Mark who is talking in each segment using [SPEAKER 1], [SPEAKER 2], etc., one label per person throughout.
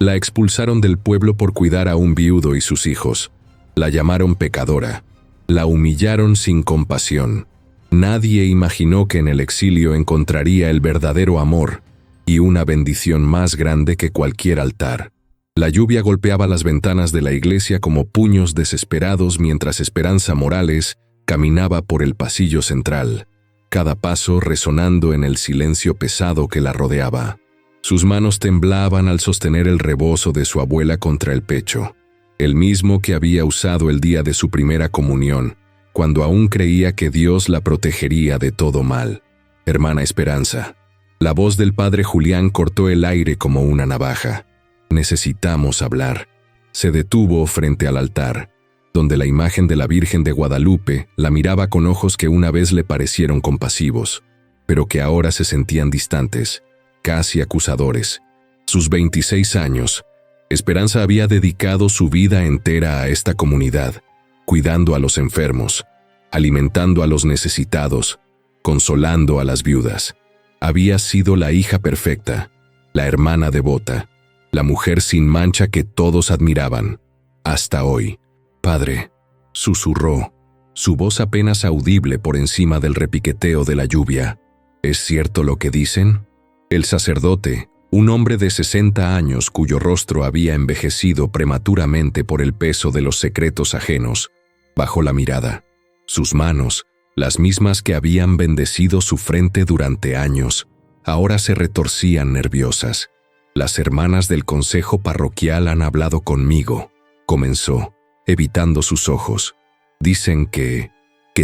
[SPEAKER 1] La expulsaron del pueblo por cuidar a un viudo y sus hijos. La llamaron pecadora. La humillaron sin compasión. Nadie imaginó que en el exilio encontraría el verdadero amor y una bendición más grande que cualquier altar. La lluvia golpeaba las ventanas de la iglesia como puños desesperados mientras Esperanza Morales caminaba por el pasillo central, cada paso resonando en el silencio pesado que la rodeaba. Sus manos temblaban al sostener el rebozo de su abuela contra el pecho, el mismo que había usado el día de su primera comunión, cuando aún creía que Dios la protegería de todo mal. Hermana Esperanza. La voz del padre Julián cortó el aire como una navaja. Necesitamos hablar. Se detuvo frente al altar, donde la imagen de la Virgen de Guadalupe la miraba con ojos que una vez le parecieron compasivos, pero que ahora se sentían distantes, casi acusadores. Sus 26 años, Esperanza había dedicado su vida entera a esta comunidad, cuidando a los enfermos, alimentando a los necesitados, consolando a las viudas. Había sido la hija perfecta, la hermana devota, la mujer sin mancha que todos admiraban. Hasta hoy. Padre, susurró, su voz apenas audible por encima del repiqueteo de la lluvia. ¿Es cierto lo que dicen? El sacerdote, un hombre de 60 años cuyo rostro había envejecido prematuramente por el peso de los secretos ajenos, bajó la mirada. Sus manos, las mismas que habían bendecido su frente durante años, ahora se retorcían nerviosas. Las hermanas del consejo parroquial han hablado conmigo, comenzó, evitando sus ojos. Dicen que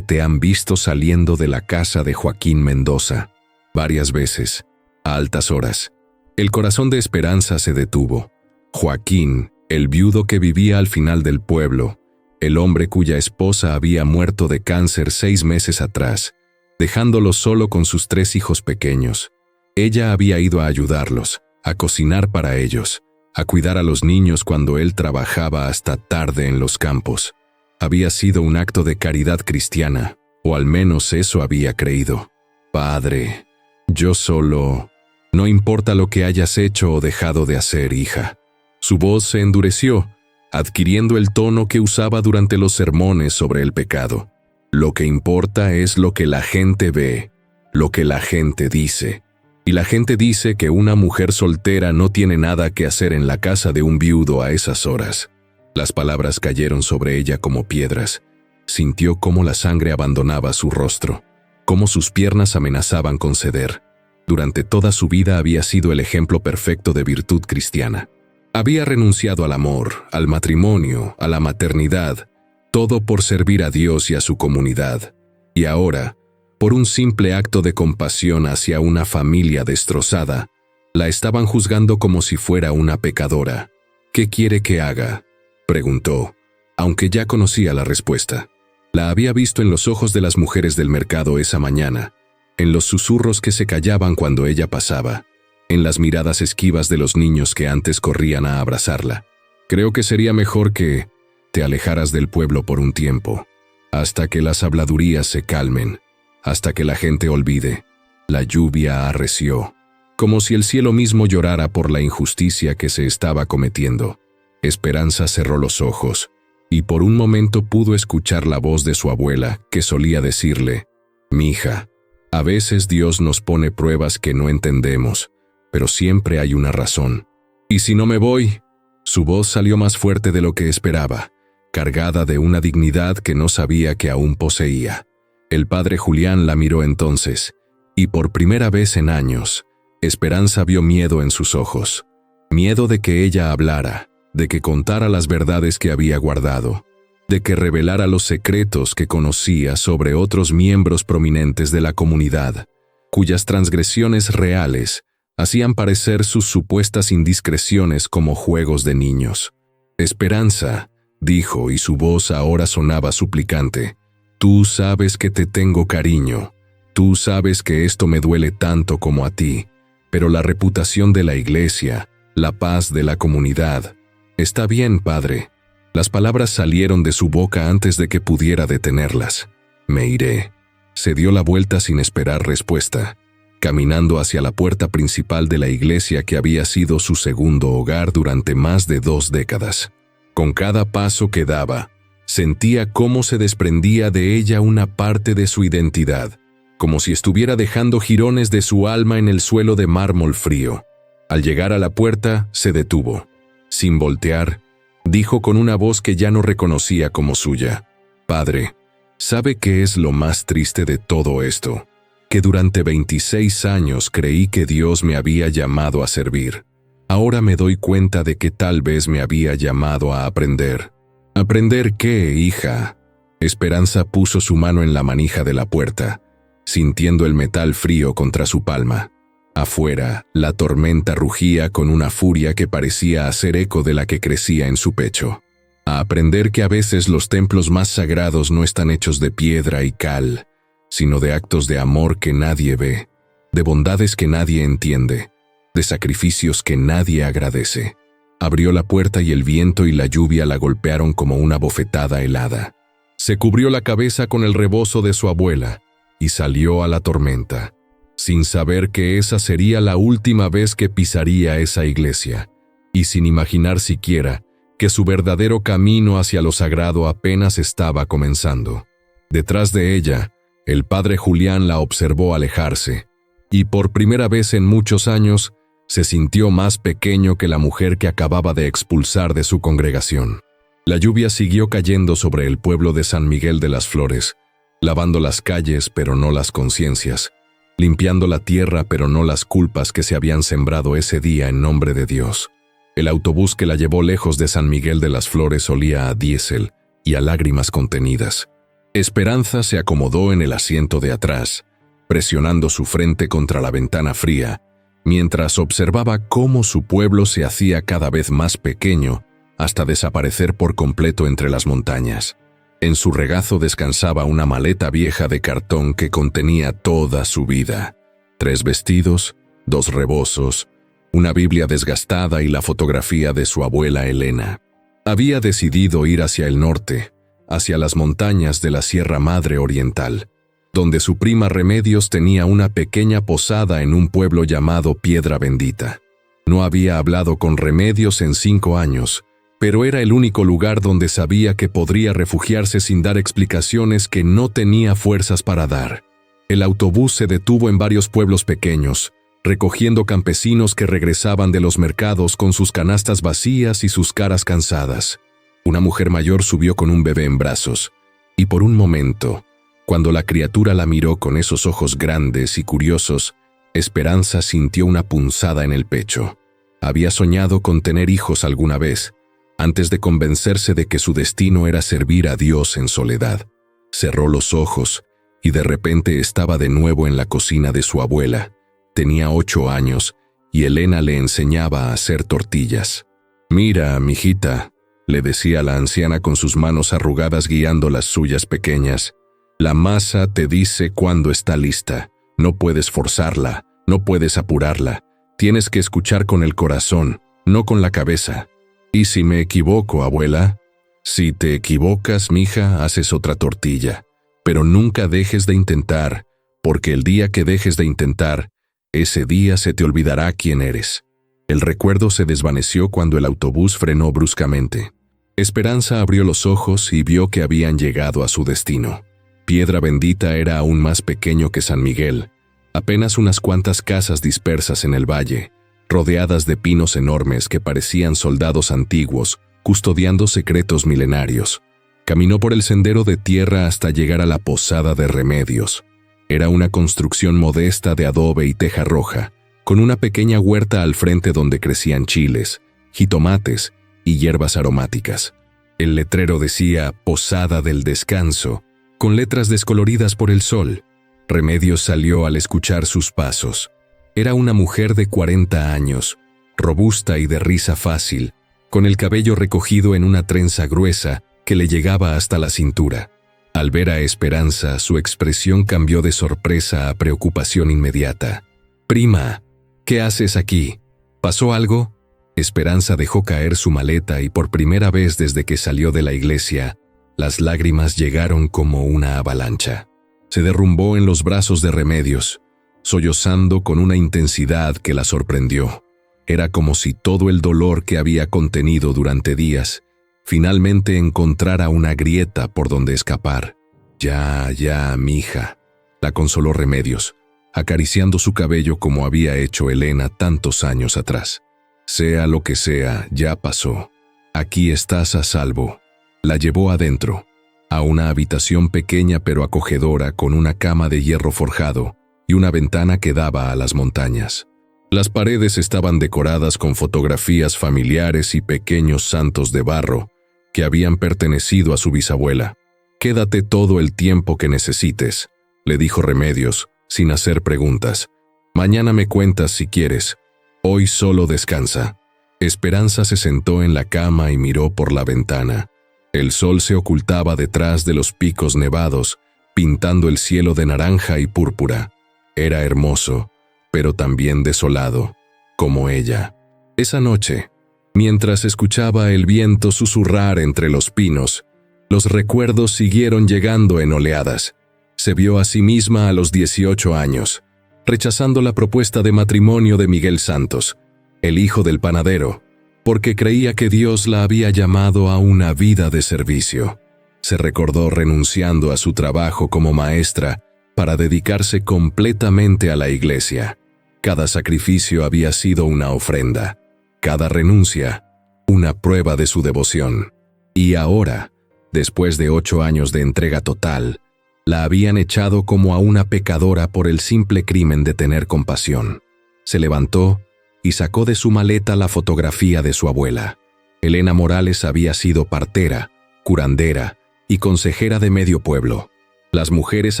[SPEAKER 1] te han visto saliendo de la casa de Joaquín Mendoza, varias veces, a altas horas. El corazón de Esperanza se detuvo. Joaquín, el viudo que vivía al final del pueblo, el hombre cuya esposa había muerto de cáncer 6 meses atrás, dejándolo solo con sus 3 hijos pequeños. Ella había ido a ayudarlos, a cocinar para ellos, a cuidar a los niños cuando él trabajaba hasta tarde en los campos. Había sido un acto de caridad cristiana, o al menos eso había creído. Padre, yo solo... No importa lo que hayas hecho o dejado de hacer, hija. Su voz se endureció, adquiriendo el tono que usaba durante los sermones sobre el pecado. Lo que importa es lo que la gente ve, lo que la gente dice. Y la gente dice que una mujer soltera no tiene nada que hacer en la casa de un viudo a esas horas. Las palabras cayeron sobre ella como piedras. Sintió cómo la sangre abandonaba su rostro, cómo sus piernas amenazaban con ceder. Durante toda su vida había sido el ejemplo perfecto de virtud cristiana. Había renunciado al amor, al matrimonio, a la maternidad, todo por servir a Dios y a su comunidad. Y ahora, por un simple acto de compasión hacia una familia destrozada, la estaban juzgando como si fuera una pecadora. ¿Qué quiere que haga?, preguntó, aunque ya conocía la respuesta. La había visto en los ojos de las mujeres del mercado esa mañana, en los susurros que se callaban cuando ella pasaba, en las miradas esquivas de los niños que antes corrían a abrazarla. Creo que sería mejor que te alejaras del pueblo por un tiempo, hasta que las habladurías se calmen, hasta que la gente olvide. La lluvia arreció, como si el cielo mismo llorara por la injusticia que se estaba cometiendo. Esperanza cerró los ojos, y por un momento pudo escuchar la voz de su abuela, que solía decirle: «Mija, a veces Dios nos pone pruebas que no entendemos, pero siempre hay una razón. ¿Y si no me voy?». Su voz salió más fuerte de lo que esperaba, cargada de una dignidad que no sabía que aún poseía. El padre Julián la miró entonces, y por primera vez en años, Esperanza vio miedo en sus ojos. Miedo de que ella hablara, de que contara las verdades que había guardado, de que revelara los secretos que conocía sobre otros miembros prominentes de la comunidad, cuyas transgresiones reales hacían parecer sus supuestas indiscreciones como juegos de niños. «Esperanza», dijo, y su voz ahora sonaba suplicante, «tú sabes que te tengo cariño, tú sabes que esto me duele tanto como a ti, pero la reputación de la iglesia, la paz de la comunidad». «Está bien, padre». Las palabras salieron de su boca antes de que pudiera detenerlas. «Me iré». Se dio la vuelta sin esperar respuesta. caminando hacia la puerta principal de la iglesia que había sido su segundo hogar durante más de 2 décadas. Con cada paso que daba, sentía cómo se desprendía de ella una parte de su identidad, como si estuviera dejando jirones de su alma en el suelo de mármol frío. Al llegar a la puerta, se detuvo. Sin voltear, dijo con una voz que ya no reconocía como suya: «Padre, ¿sabe qué es lo más triste de todo esto? Que durante 26 años creí que Dios me había llamado a servir. Ahora me doy cuenta de que tal vez me había llamado a aprender». «¿Aprender qué, hija?». Esperanza puso su mano en la manija de la puerta, sintiendo el metal frío contra su palma. Afuera, la tormenta rugía con una furia que parecía hacer eco de la que crecía en su pecho. A aprender que a veces los templos más sagrados no están hechos de piedra y cal, sino de actos de amor que nadie ve, de bondades que nadie entiende, de sacrificios que nadie agradece. Abrió la puerta y el viento y la lluvia la golpearon como una bofetada helada. Se cubrió la cabeza con el rebozo de su abuela y salió a la tormenta, sin saber que esa sería la última vez que pisaría esa iglesia, y sin imaginar siquiera que su verdadero camino hacia lo sagrado apenas estaba comenzando. Detrás de ella, el padre Julián la observó alejarse, y por primera vez en muchos años se sintió más pequeño que la mujer que acababa de expulsar de su congregación. La lluvia siguió cayendo sobre el pueblo de San Miguel de las Flores, lavando las calles pero no las conciencias, limpiando la tierra pero no las culpas que se habían sembrado ese día en nombre de Dios. El autobús que la llevó lejos de San Miguel de las Flores olía a diésel y a lágrimas contenidas. Esperanza se acomodó en el asiento de atrás, presionando su frente contra la ventana fría, mientras observaba cómo su pueblo se hacía cada vez más pequeño hasta desaparecer por completo entre las montañas. En su regazo descansaba una maleta vieja de cartón que contenía toda su vida: 3 vestidos, 2 rebozos, una Biblia desgastada y la fotografía de su abuela Elena. Había decidido ir hacia el norte, hacia las montañas de la Sierra Madre Oriental, donde su prima Remedios tenía una pequeña posada en un pueblo llamado Piedra Bendita. No había hablado con Remedios en 5 años, pero era el único lugar donde sabía que podría refugiarse sin dar explicaciones que no tenía fuerzas para dar. El autobús se detuvo en varios pueblos pequeños, recogiendo campesinos que regresaban de los mercados con sus canastas vacías y sus caras cansadas. Una mujer mayor subió con un bebé en brazos, y por un momento, cuando la criatura la miró con esos ojos grandes y curiosos, Esperanza sintió una punzada en el pecho. Había soñado con tener hijos alguna vez, antes de convencerse de que su destino era servir a Dios en soledad. Cerró los ojos y de repente estaba de nuevo en la cocina de su abuela. Tenía 8 años y Elena le enseñaba a hacer tortillas. «Mira, mijita», le decía la anciana con sus manos arrugadas guiando las suyas pequeñas, «la masa te dice cuándo está lista. No puedes forzarla, no puedes apurarla. Tienes que escuchar con el corazón, no con la cabeza». «¿Y si me equivoco, abuela?» «Si te equivocas, mija, haces otra tortilla. Pero nunca dejes de intentar, porque el día que dejes de intentar, ese día se te olvidará quién eres». El recuerdo se desvaneció cuando el autobús frenó bruscamente. Esperanza abrió los ojos y vio que habían llegado a su destino. Piedra Bendita era aún más pequeño que San Miguel, apenas unas cuantas casas dispersas en el valle, rodeadas de pinos enormes que parecían soldados antiguos, custodiando secretos milenarios. Caminó por el sendero de tierra hasta llegar a la posada de Remedios. Era una construcción modesta de adobe y teja roja, con una pequeña huerta al frente donde crecían chiles, jitomates y hierbas aromáticas. El letrero decía «Posada del Descanso», con letras descoloridas por el sol. Remedios salió al escuchar sus pasos. Era una mujer de 40 años, robusta y de risa fácil, con el cabello recogido en una trenza gruesa que le llegaba hasta la cintura. Al ver a Esperanza, su expresión cambió de sorpresa a preocupación inmediata. «Prima, ¿qué haces aquí? ¿Pasó algo?» Esperanza dejó caer su maleta y por primera vez desde que salió de la iglesia, las lágrimas llegaron como una avalancha. Se derrumbó en los brazos de Remedios, sollozando con una intensidad que la sorprendió. Era como si todo el dolor que había contenido durante días finalmente encontrara una grieta por donde escapar. Ya, mija, la consoló Remedios, acariciando su cabello como había hecho Elena tantos años atrás. Sea lo que sea, ya pasó. Aquí estás a salvo. La llevó adentro, a una habitación pequeña pero acogedora con una cama de hierro forjado y una ventana que daba a las montañas. Las paredes estaban decoradas con fotografías familiares y pequeños santos de barro que habían pertenecido a su bisabuela. «Quédate todo el tiempo que necesites», le dijo Remedios, sin hacer preguntas. «Mañana me cuentas si quieres. Hoy solo descansa». Esperanza se sentó en la cama y miró por la ventana. El sol se ocultaba detrás de los picos nevados, pintando el cielo de naranja y púrpura. Era hermoso, pero también desolado, como ella. Esa noche, mientras escuchaba el viento susurrar entre los pinos, los recuerdos siguieron llegando en oleadas. Se vio a sí misma a los 18 años, rechazando la propuesta de matrimonio de Miguel Santos, el hijo del panadero, porque creía que Dios la había llamado a una vida de servicio. Se recordó renunciando a su trabajo como maestra para dedicarse completamente a la iglesia. Cada sacrificio había sido una ofrenda, cada renuncia, una prueba de su devoción. Y ahora, después de 8 años de entrega total, la habían echado como a una pecadora por el simple crimen de tener compasión. Se levantó y sacó de su maleta la fotografía de su abuela. Elena Morales había sido partera, curandera y consejera de medio pueblo. Las mujeres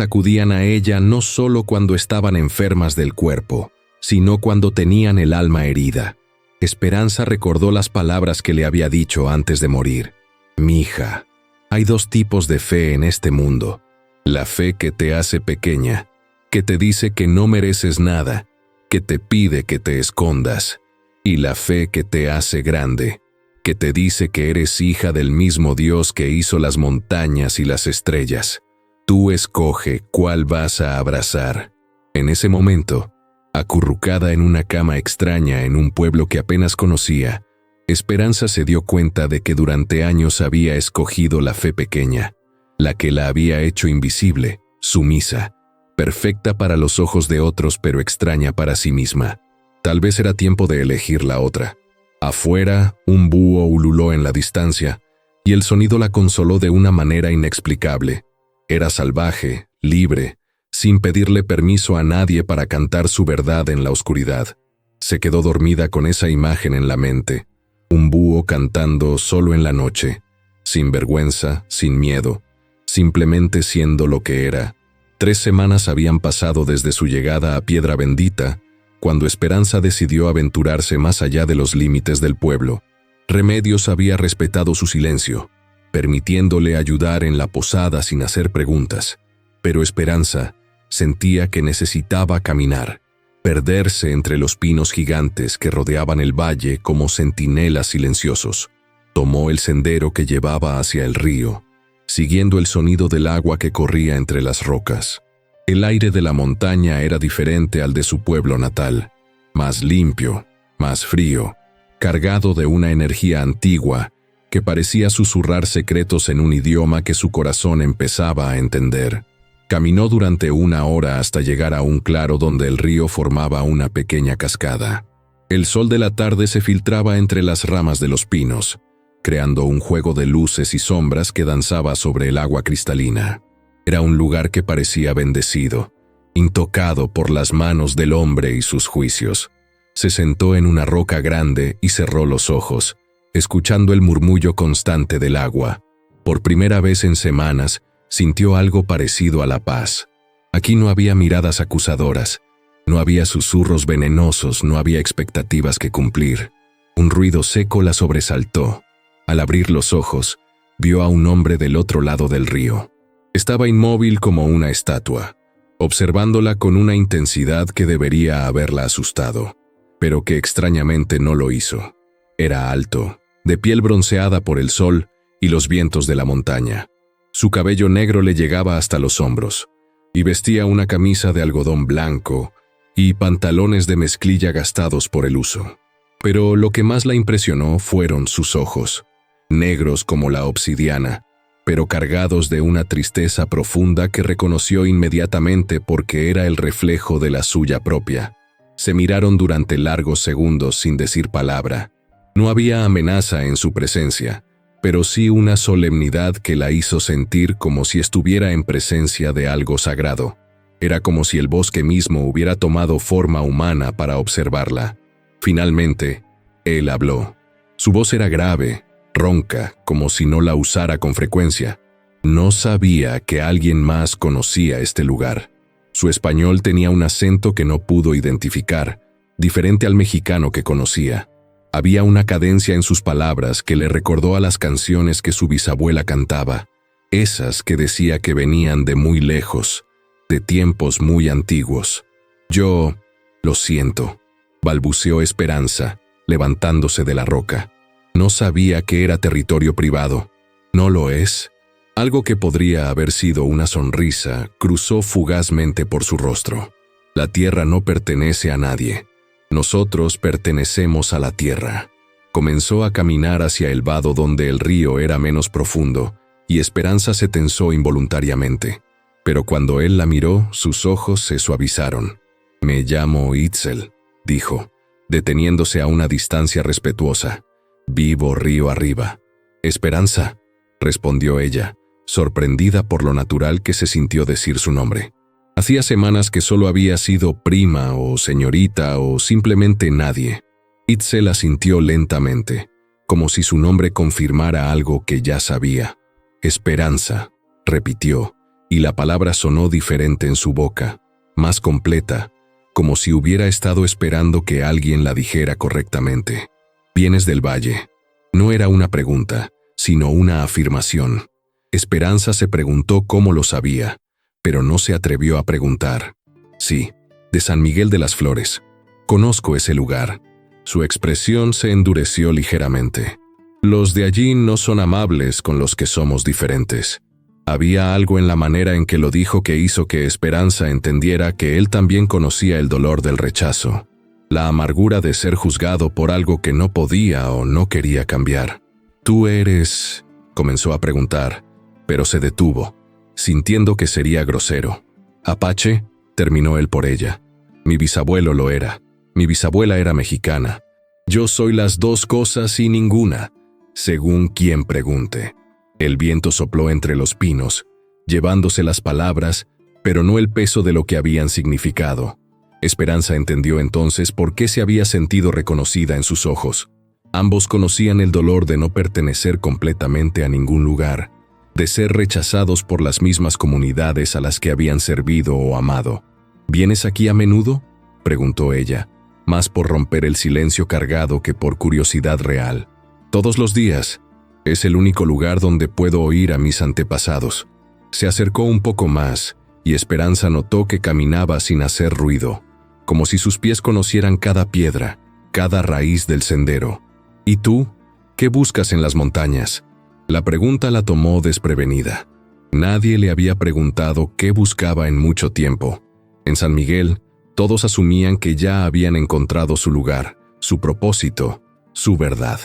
[SPEAKER 1] acudían a ella no solo cuando estaban enfermas del cuerpo, sino cuando tenían el alma herida. Esperanza recordó las palabras que le había dicho antes de morir. «Mija, hay 2 tipos de fe en este mundo. La fe que te hace pequeña, que te dice que no mereces nada, que te pide que te escondas, y la fe que te hace grande, que te dice que eres hija del mismo Dios que hizo las montañas y las estrellas. Tú escoge cuál vas a abrazar». En ese momento, acurrucada en una cama extraña en un pueblo que apenas conocía, Esperanza se dio cuenta de que durante años había escogido la fe pequeña, la que la había hecho invisible, sumisa, perfecta para los ojos de otros pero extraña para sí misma. Tal vez era tiempo de elegir la otra. Afuera, un búho ululó en la distancia, y el sonido la consoló de una manera inexplicable. Era salvaje, libre, sin pedirle permiso a nadie para cantar su verdad en la oscuridad. Se quedó dormida con esa imagen en la mente. Un búho cantando solo en la noche, sin vergüenza, sin miedo, simplemente siendo lo que era. 3 semanas habían pasado desde su llegada a Piedra Bendita, cuando Esperanza decidió aventurarse más allá de los límites del pueblo. Remedios había respetado su silencio, permitiéndole ayudar en la posada sin hacer preguntas, pero Esperanza sentía que necesitaba caminar, perderse entre los pinos gigantes que rodeaban el valle como centinelas silenciosos. Tomó el sendero que llevaba hacia el río, siguiendo el sonido del agua que corría entre las rocas. El aire de la montaña era diferente al de su pueblo natal, más limpio, más frío, cargado de una energía antigua que parecía susurrar secretos en un idioma que su corazón empezaba a entender. Caminó durante 1 hora hasta llegar a un claro donde el río formaba una pequeña cascada. El sol de la tarde se filtraba entre las ramas de los pinos, creando un juego de luces y sombras que danzaba sobre el agua cristalina. Era un lugar que parecía bendecido, intocado por las manos del hombre y sus juicios. Se sentó en una roca grande y cerró los ojos, escuchando el murmullo constante del agua. Por primera vez en semanas, sintió algo parecido a la paz. Aquí no había miradas acusadoras, no había susurros venenosos, no había expectativas que cumplir. Un ruido seco la sobresaltó. Al abrir los ojos, vio a un hombre del otro lado del río. Estaba inmóvil como una estatua, observándola con una intensidad que debería haberla asustado, pero que extrañamente no lo hizo. Era alto, de piel bronceada por el sol y los vientos de la montaña. Su cabello negro le llegaba hasta los hombros, y vestía una camisa de algodón blanco y pantalones de mezclilla gastados por el uso. Pero lo que más la impresionó fueron sus ojos, negros como la obsidiana, pero cargados de una tristeza profunda que reconoció inmediatamente porque era el reflejo de la suya propia. Se miraron durante largos segundos sin decir palabra. No había amenaza en su presencia, pero sí una solemnidad que la hizo sentir como si estuviera en presencia de algo sagrado. Era como si el bosque mismo hubiera tomado forma humana para observarla. Finalmente, él habló. Su voz era grave, ronca, como si no la usara con frecuencia. No sabía que alguien más conocía este lugar. Su español tenía un acento que no pudo identificar, diferente al mexicano que conocía. Había una cadencia en sus palabras que le recordó a las canciones que su bisabuela cantaba, esas que decía que venían de muy lejos, de tiempos muy antiguos. Yo lo siento, balbuceó Esperanza, levantándose de la roca. No sabía que era territorio privado. ¿No lo es? Algo que podría haber sido una sonrisa cruzó fugazmente por su rostro. La tierra no pertenece a nadie. Nosotros pertenecemos a la tierra. Comenzó a caminar hacia el vado donde el río era menos profundo, y Esperanza se tensó involuntariamente. Pero cuando él la miró, sus ojos se suavizaron. «Me llamo Itzel», dijo, deteniéndose a una distancia respetuosa. «Vivo río arriba». «Esperanza», respondió ella, sorprendida por lo natural que se sintió decir su nombre. Hacía semanas que solo había sido prima o señorita o simplemente nadie. Itzel asintió lentamente, como si su nombre confirmara algo que ya sabía. «Esperanza», repitió, y la palabra sonó diferente en su boca, más completa, como si hubiera estado esperando que alguien la dijera correctamente. «¿Vienes del valle?» No era una pregunta, sino una afirmación. Esperanza se preguntó cómo lo sabía, pero no se atrevió a preguntar. «Sí, de San Miguel de las Flores. Conozco ese lugar». Su expresión se endureció ligeramente. «Los de allí no son amables con los que somos diferentes». Había algo en la manera en que lo dijo que hizo que Esperanza entendiera que él también conocía el dolor del rechazo, la amargura de ser juzgado por algo que no podía o no quería cambiar. «¿Tú eres...?» comenzó a preguntar, pero se detuvo, sintiendo que sería grosero. «¿Apache?» terminó él por ella. «Mi bisabuelo lo era. Mi bisabuela era mexicana. Yo soy las dos cosas y ninguna, según quien pregunte». El viento sopló entre los pinos, llevándose las palabras, pero no el peso de lo que habían significado. Esperanza entendió entonces por qué se había sentido reconocida en sus ojos. Ambos conocían el dolor de no pertenecer completamente a ningún lugar, de ser rechazados por las mismas comunidades a las que habían servido o amado. «¿Vienes aquí a menudo?», preguntó ella, más por romper el silencio cargado que por curiosidad real. «Todos los días. Es el único lugar donde puedo oír a mis antepasados». Se acercó un poco más, y Esperanza notó que caminaba sin hacer ruido, como si sus pies conocieran cada piedra, cada raíz del sendero. «¿Y tú? ¿Qué buscas en las montañas?». La pregunta la tomó desprevenida. Nadie le había preguntado qué buscaba en mucho tiempo. En San Miguel, todos asumían que ya habían encontrado su lugar, su propósito, su verdad.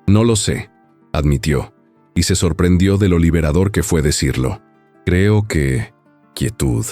[SPEAKER 1] «No lo sé», admitió, y se sorprendió de lo liberador que fue decirlo. «Creo que... quietud.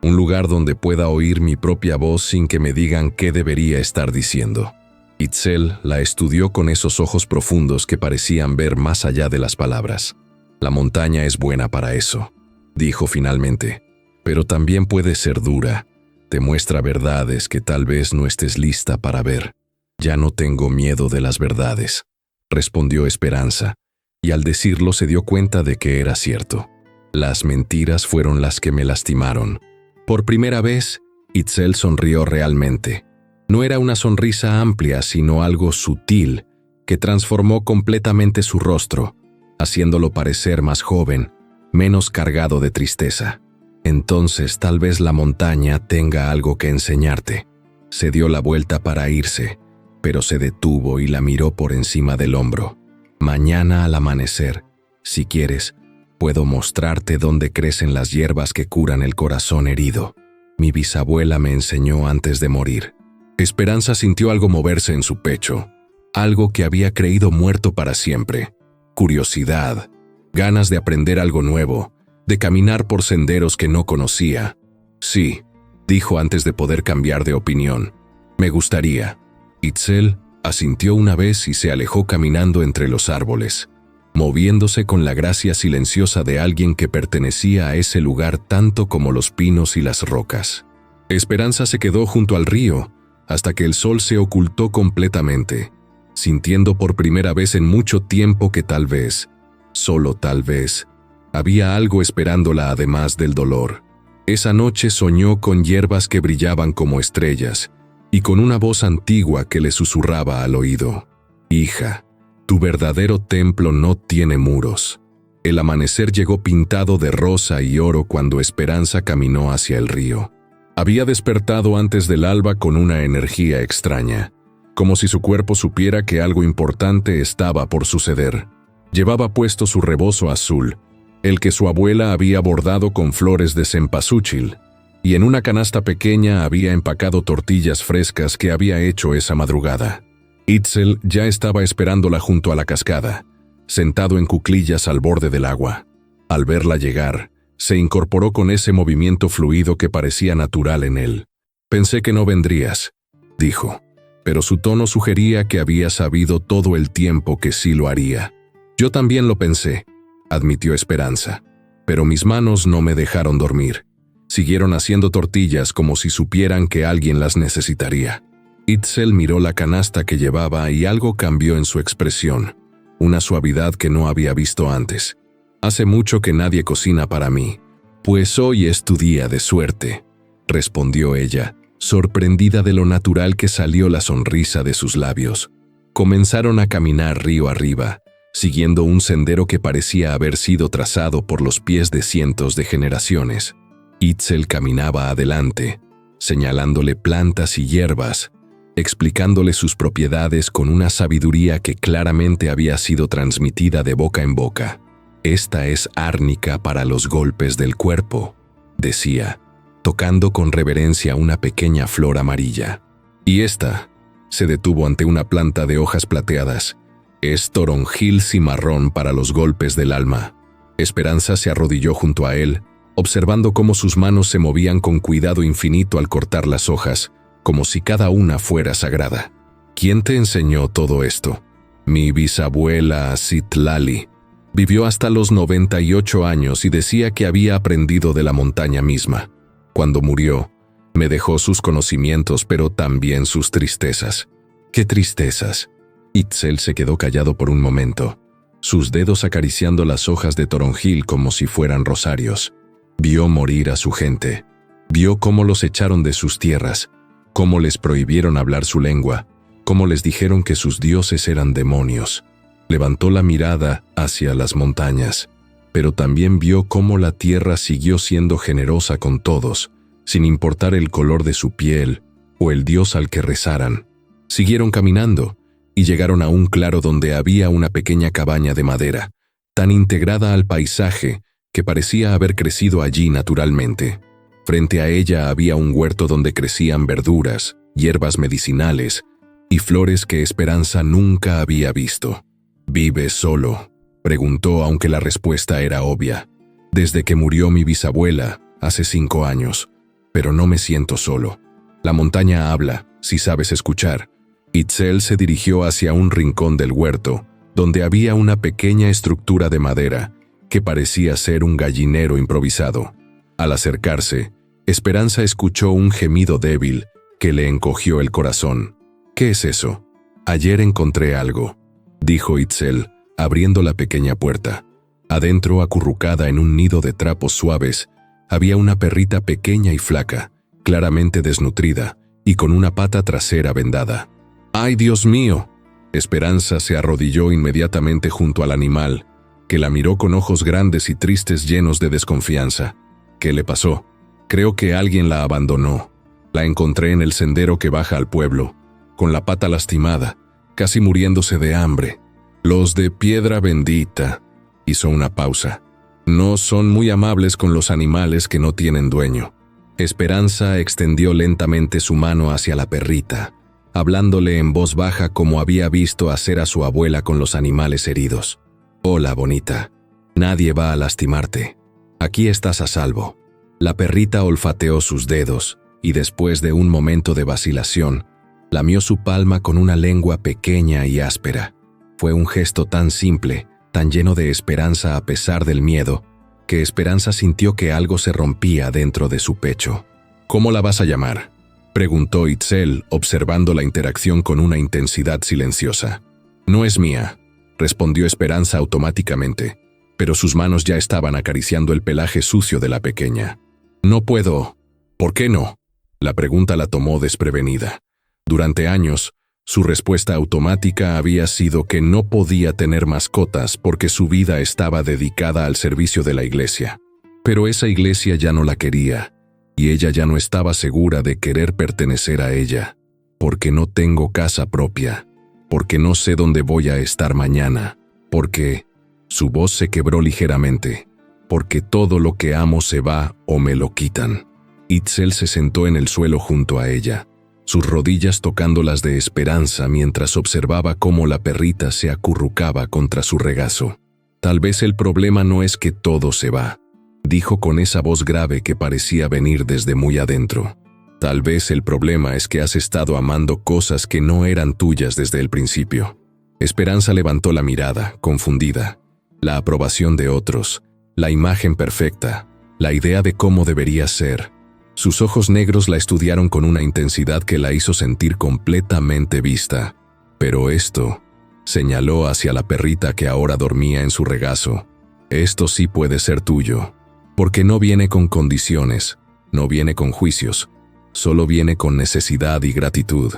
[SPEAKER 1] Un lugar donde pueda oír mi propia voz sin que me digan qué debería estar diciendo». Itzel la estudió con esos ojos profundos que parecían ver más allá de las palabras. «La montaña es buena para eso», dijo finalmente, «pero también puede ser dura. Te muestra verdades que tal vez no estés lista para ver». «Ya no tengo miedo de las verdades», respondió Esperanza, y al decirlo se dio cuenta de que era cierto. «Las mentiras fueron las que me lastimaron». Por primera vez, Itzel sonrió realmente. No era una sonrisa amplia, sino algo sutil, que transformó completamente su rostro, haciéndolo parecer más joven, menos cargado de tristeza. «Entonces tal vez la montaña tenga algo que enseñarte». Se dio la vuelta para irse, pero se detuvo y la miró por encima del hombro. «Mañana al amanecer, si quieres, puedo mostrarte dónde crecen las hierbas que curan el corazón herido». Mi bisabuela me enseñó antes de morir. Esperanza sintió algo moverse en su pecho, algo que había creído muerto para siempre. Curiosidad, ganas de aprender algo nuevo, de caminar por senderos que no conocía. Sí, dijo antes de poder cambiar de opinión. Me gustaría. Itzel asintió una vez y se alejó caminando entre los árboles, moviéndose con la gracia silenciosa de alguien que pertenecía a ese lugar tanto como los pinos y las rocas. Esperanza se quedó junto al río hasta que el sol se ocultó completamente, sintiendo por primera vez en mucho tiempo que tal vez, solo tal vez, había algo esperándola además del dolor. Esa noche soñó con hierbas que brillaban como estrellas y con una voz antigua que le susurraba al oído: «Hija, tu verdadero templo no tiene muros». El amanecer llegó pintado de rosa y oro cuando Esperanza caminó hacia el río. Había despertado antes del alba con una energía extraña, como si su cuerpo supiera que algo importante estaba por suceder. Llevaba puesto su rebozo azul, el que su abuela había bordado con flores de cempasúchil, y en una canasta pequeña había empacado tortillas frescas que había hecho esa madrugada. Itzel ya estaba esperándola junto a la cascada, sentado en cuclillas al borde del agua. Al verla llegar, se incorporó con ese movimiento fluido que parecía natural en él. «Pensé que no vendrías», dijo, pero su tono sugería que había sabido todo el tiempo que sí lo haría. «Yo también lo pensé», admitió Esperanza, «pero mis manos no me dejaron dormir. Siguieron haciendo tortillas como si supieran que alguien las necesitaría». Itzel miró la canasta que llevaba y algo cambió en su expresión, una suavidad que no había visto antes. «Hace mucho que nadie cocina para mí, pues hoy es tu día de suerte», respondió ella, sorprendida de lo natural que salió la sonrisa de sus labios. Comenzaron a caminar río arriba, siguiendo un sendero que parecía haber sido trazado por los pies de cientos de generaciones. Itzel caminaba adelante, señalándole plantas y hierbas, explicándole sus propiedades con una sabiduría que claramente había sido transmitida de boca en boca. «Esta es árnica para los golpes del cuerpo», decía, tocando con reverencia una pequeña flor amarilla. «Y esta», se detuvo ante una planta de hojas plateadas, «es toronjil cimarrón para los golpes del alma». Esperanza se arrodilló junto a él, observando cómo sus manos se movían con cuidado infinito al cortar las hojas, como si cada una fuera sagrada. «¿Quién te enseñó todo esto?» «Mi bisabuela Citlali. Vivió hasta los 98 años y decía que había aprendido de la montaña misma. Cuando murió, me dejó sus conocimientos, pero también sus tristezas». «¿Qué tristezas?» Itzel se quedó callado por un momento, sus dedos acariciando las hojas de toronjil como si fueran rosarios. Vio morir a su gente. Vio cómo los echaron de sus tierras, cómo les prohibieron hablar su lengua, cómo les dijeron que sus dioses eran demonios. Levantó la mirada hacia las montañas, pero también vio cómo la tierra siguió siendo generosa con todos, sin importar el color de su piel o el dios al que rezaran. Siguieron caminando y llegaron a un claro donde había una pequeña cabaña de madera, tan integrada al paisaje que parecía haber crecido allí naturalmente. Frente a ella había un huerto donde crecían verduras, hierbas medicinales y flores que Esperanza nunca había visto. «¿Vives solo?», preguntó, aunque la respuesta era obvia. «Desde que murió mi bisabuela, hace 5 años, pero no me siento solo. La montaña habla, si sabes escuchar». Itzel se dirigió hacia un rincón del huerto, donde había una pequeña estructura de madera que parecía ser un gallinero improvisado. Al acercarse, Esperanza escuchó un gemido débil que le encogió el corazón. «¿Qué es eso?» «Ayer encontré algo», dijo Itzel, abriendo la pequeña puerta. Adentro, acurrucada en un nido de trapos suaves, había una perrita pequeña y flaca, claramente desnutrida, y con una pata trasera vendada. «¡Ay, Dios mío!». Esperanza se arrodilló inmediatamente junto al animal, que la miró con ojos grandes y tristes llenos de desconfianza. «¿Qué le pasó?». «Creo que alguien la abandonó. La encontré en el sendero que baja al pueblo, con la pata lastimada, casi muriéndose de hambre. Los de Piedra Bendita», hizo una pausa, «no son muy amables con los animales que no tienen dueño». Esperanza extendió lentamente su mano hacia la perrita, hablándole en voz baja como había visto hacer a su abuela con los animales heridos. «Hola, bonita. Nadie va a lastimarte. Aquí estás a salvo». La perrita olfateó sus dedos y después de un momento de vacilación, lamió su palma con una lengua pequeña y áspera. Fue un gesto tan simple, tan lleno de esperanza a pesar del miedo, que Esperanza sintió que algo se rompía dentro de su pecho. «¿Cómo la vas a llamar?», preguntó Itzel, observando la interacción con una intensidad silenciosa. «No es mía», respondió Esperanza automáticamente, pero sus manos ya estaban acariciando el pelaje sucio de la pequeña. «No puedo». «¿Por qué no?». La pregunta la tomó desprevenida. Durante años, su respuesta automática había sido que no podía tener mascotas porque su vida estaba dedicada al servicio de la iglesia. Pero esa iglesia ya no la quería, y ella ya no estaba segura de querer pertenecer a ella. «Porque no tengo casa propia, porque no sé dónde voy a estar mañana, porque…». Su voz se quebró ligeramente. «Porque todo lo que amo se va o me lo quitan». Itzel se sentó en el suelo junto a ella, sus rodillas tocando las de Esperanza mientras observaba cómo la perrita se acurrucaba contra su regazo. «Tal vez el problema no es que todo se va», dijo con esa voz grave que parecía venir desde muy adentro. «Tal vez el problema es que has estado amando cosas que no eran tuyas desde el principio». Esperanza levantó la mirada, confundida. La aprobación de otros, la imagen perfecta, la idea de cómo debería ser. Sus ojos negros la estudiaron con una intensidad que la hizo sentir completamente vista. «Pero esto», señaló hacia la perrita que ahora dormía en su regazo, «esto sí puede ser tuyo, porque no viene con condiciones, no viene con juicios, solo viene con necesidad y gratitud».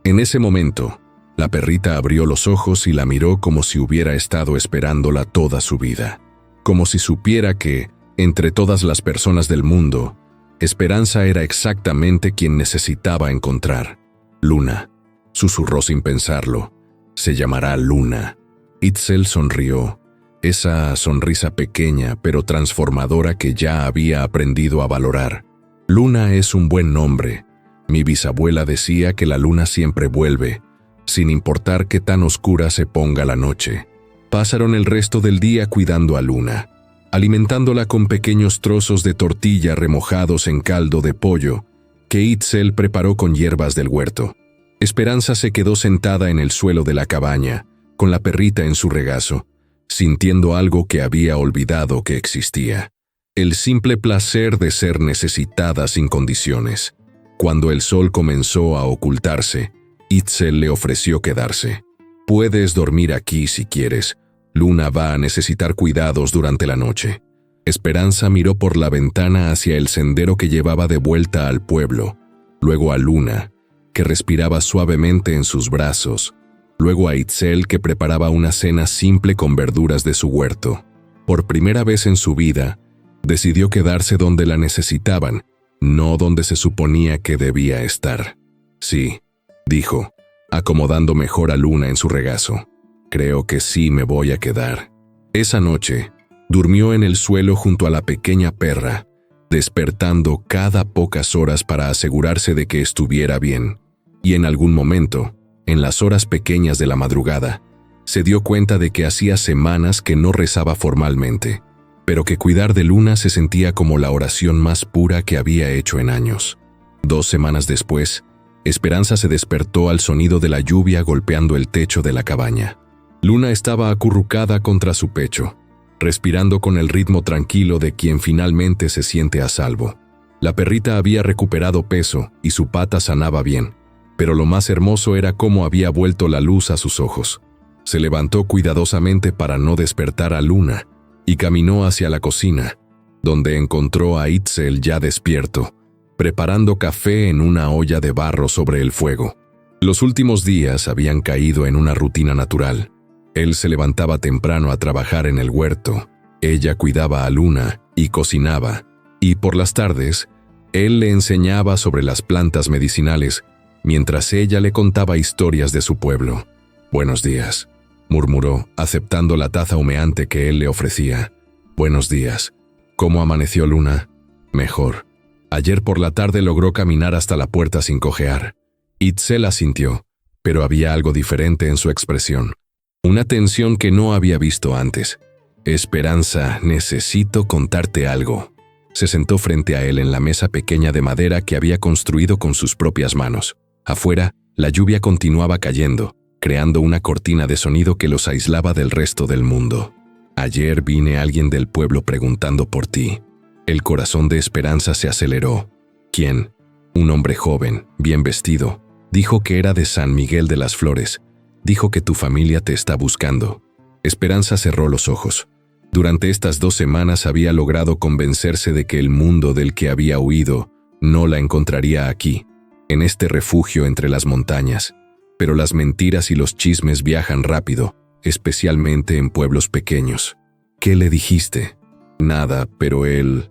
[SPEAKER 1] En ese momento, la perrita abrió los ojos y la miró como si hubiera estado esperándola toda su vida, como si supiera que, entre todas las personas del mundo, Esperanza era exactamente quien necesitaba encontrar. «Luna», susurró sin pensarlo. «Se llamará Luna». Itzel sonrió, esa sonrisa pequeña pero transformadora que ya había aprendido a valorar. «Luna es un buen nombre. Mi bisabuela decía que la luna siempre vuelve, sin importar qué tan oscura se ponga la noche». Pasaron el resto del día cuidando a Luna, alimentándola con pequeños trozos de tortilla remojados en caldo de pollo que Itzel preparó con hierbas del huerto. Esperanza se quedó sentada en el suelo de la cabaña, con la perrita en su regazo, sintiendo algo que había olvidado que existía: el simple placer de ser necesitada sin condiciones. Cuando el sol comenzó a ocultarse, Itzel le ofreció quedarse. «Puedes dormir aquí si quieres. Luna va a necesitar cuidados durante la noche». Esperanza miró por la ventana hacia el sendero que llevaba de vuelta al pueblo, luego a Luna, que respiraba suavemente en sus brazos, luego a Itzel, que preparaba una cena simple con verduras de su huerto. Por primera vez en su vida, decidió quedarse donde la necesitaban, no donde se suponía que debía estar. «Sí», dijo, acomodando mejor a Luna en su regazo. «Creo que sí me voy a quedar». Esa noche, durmió en el suelo junto a la pequeña perra, despertando cada pocas horas para asegurarse de que estuviera bien. Y en algún momento, en las horas pequeñas de la madrugada, se dio cuenta de que hacía semanas que no rezaba formalmente, pero que cuidar de Luna se sentía como la oración más pura que había hecho en años. 2 semanas después, Esperanza se despertó al sonido de la lluvia golpeando el techo de la cabaña. Luna estaba acurrucada contra su pecho, respirando con el ritmo tranquilo de quien finalmente se siente a salvo. La perrita había recuperado peso y su pata sanaba bien, pero lo más hermoso era cómo había vuelto la luz a sus ojos. Se levantó cuidadosamente para no despertar a Luna y caminó hacia la cocina, donde encontró a Itzel ya despierto, preparando café en una olla de barro sobre el fuego. Los últimos días habían caído en una rutina natural. Él se levantaba temprano a trabajar en el huerto, ella cuidaba a Luna y cocinaba, y por las tardes, él le enseñaba sobre las plantas medicinales, mientras ella le contaba historias de su pueblo. «Buenos días», murmuró, aceptando la taza humeante que él le ofrecía. «Buenos días. ¿Cómo amaneció Luna?» «Mejor». Ayer por la tarde logró caminar hasta la puerta sin cojear. Itzel asintió, pero había algo diferente en su expresión. Una tensión que no había visto antes. Esperanza, necesito contarte algo. Se sentó frente a él en la mesa pequeña de madera que había construido con sus propias manos. Afuera, la lluvia continuaba cayendo, creando una cortina de sonido que los aislaba del resto del mundo. Ayer vine alguien del pueblo preguntando por ti. El corazón de Esperanza se aceleró. ¿Quién? Un hombre joven, bien vestido. Dijo que era de San Miguel de las Flores. Dijo que tu familia te está buscando. Esperanza cerró los ojos. Durante estas 2 semanas había logrado convencerse de que el mundo del que había huido no la encontraría aquí, en este refugio entre las montañas. Pero las mentiras y los chismes viajan rápido, especialmente en pueblos pequeños. ¿Qué le dijiste? Nada, pero él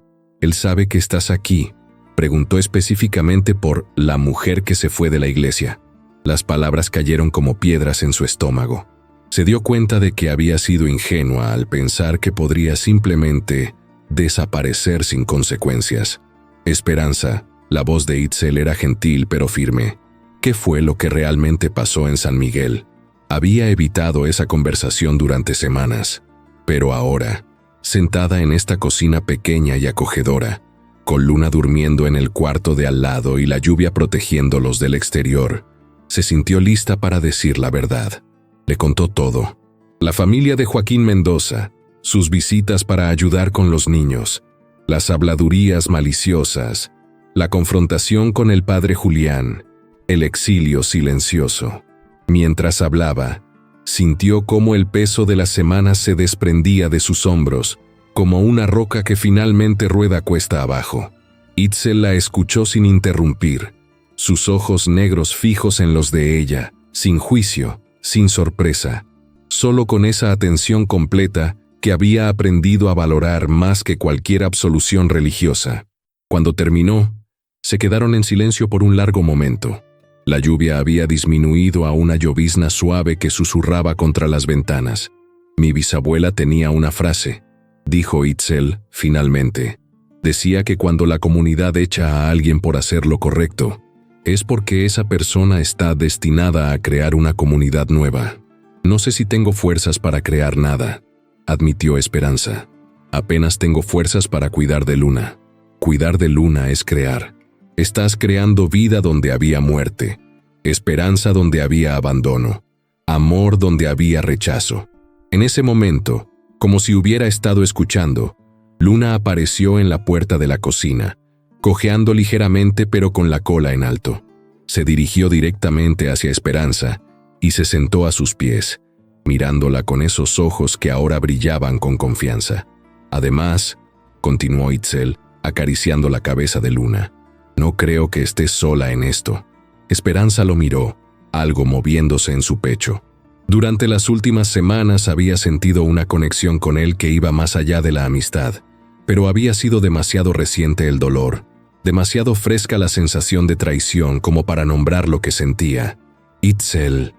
[SPEAKER 1] sabe que estás aquí. Preguntó específicamente por la mujer que se fue de la iglesia. Las palabras cayeron como piedras en su estómago. Se dio cuenta de que había sido ingenua al pensar que podría simplemente desaparecer sin consecuencias. Esperanza, la voz de Itzel era gentil pero firme. ¿Qué fue lo que realmente pasó en San Miguel? Había evitado esa conversación durante semanas, pero ahora, sentada en esta cocina pequeña y acogedora, con Luna durmiendo en el cuarto de al lado y la lluvia protegiéndolos del exterior, se sintió lista para decir la verdad. Le contó todo. La familia de Joaquín Mendoza, sus visitas para ayudar con los niños, las habladurías maliciosas, la confrontación con el padre Julián, el exilio silencioso. Mientras hablaba, sintió cómo el peso de las semanas se desprendía de sus hombros, como una roca que finalmente rueda cuesta abajo. Itzel la escuchó sin interrumpir, sus ojos negros fijos en los de ella, sin juicio, sin sorpresa, solo con esa atención completa que había aprendido a valorar más que cualquier absolución religiosa. Cuando terminó, se quedaron en silencio por un largo momento. La lluvia había disminuido a una llovizna suave que susurraba contra las ventanas. Mi bisabuela tenía una frase, dijo Itzel, finalmente. Decía que cuando la comunidad echa a alguien por hacer lo correcto, es porque esa persona está destinada a crear una comunidad nueva. No sé si tengo fuerzas para crear nada, admitió Esperanza. Apenas tengo fuerzas para cuidar de Luna. Cuidar de Luna es crear. Estás creando vida donde había muerte, esperanza donde había abandono, amor donde había rechazo. En ese momento, como si hubiera estado escuchando, Luna apareció en la puerta de la cocina, cojeando ligeramente pero con la cola en alto. Se dirigió directamente hacia Esperanza y se sentó a sus pies, mirándola con esos ojos que ahora brillaban con confianza. Además, continuó Itzel, acariciando la cabeza de Luna, no creo que estés sola en esto. Esperanza lo miró, algo moviéndose en su pecho. Durante las últimas semanas había sentido una conexión con él que iba más allá de la amistad, pero había sido demasiado reciente el dolor, demasiado fresca la sensación de traición como para nombrar lo que sentía. Itzel,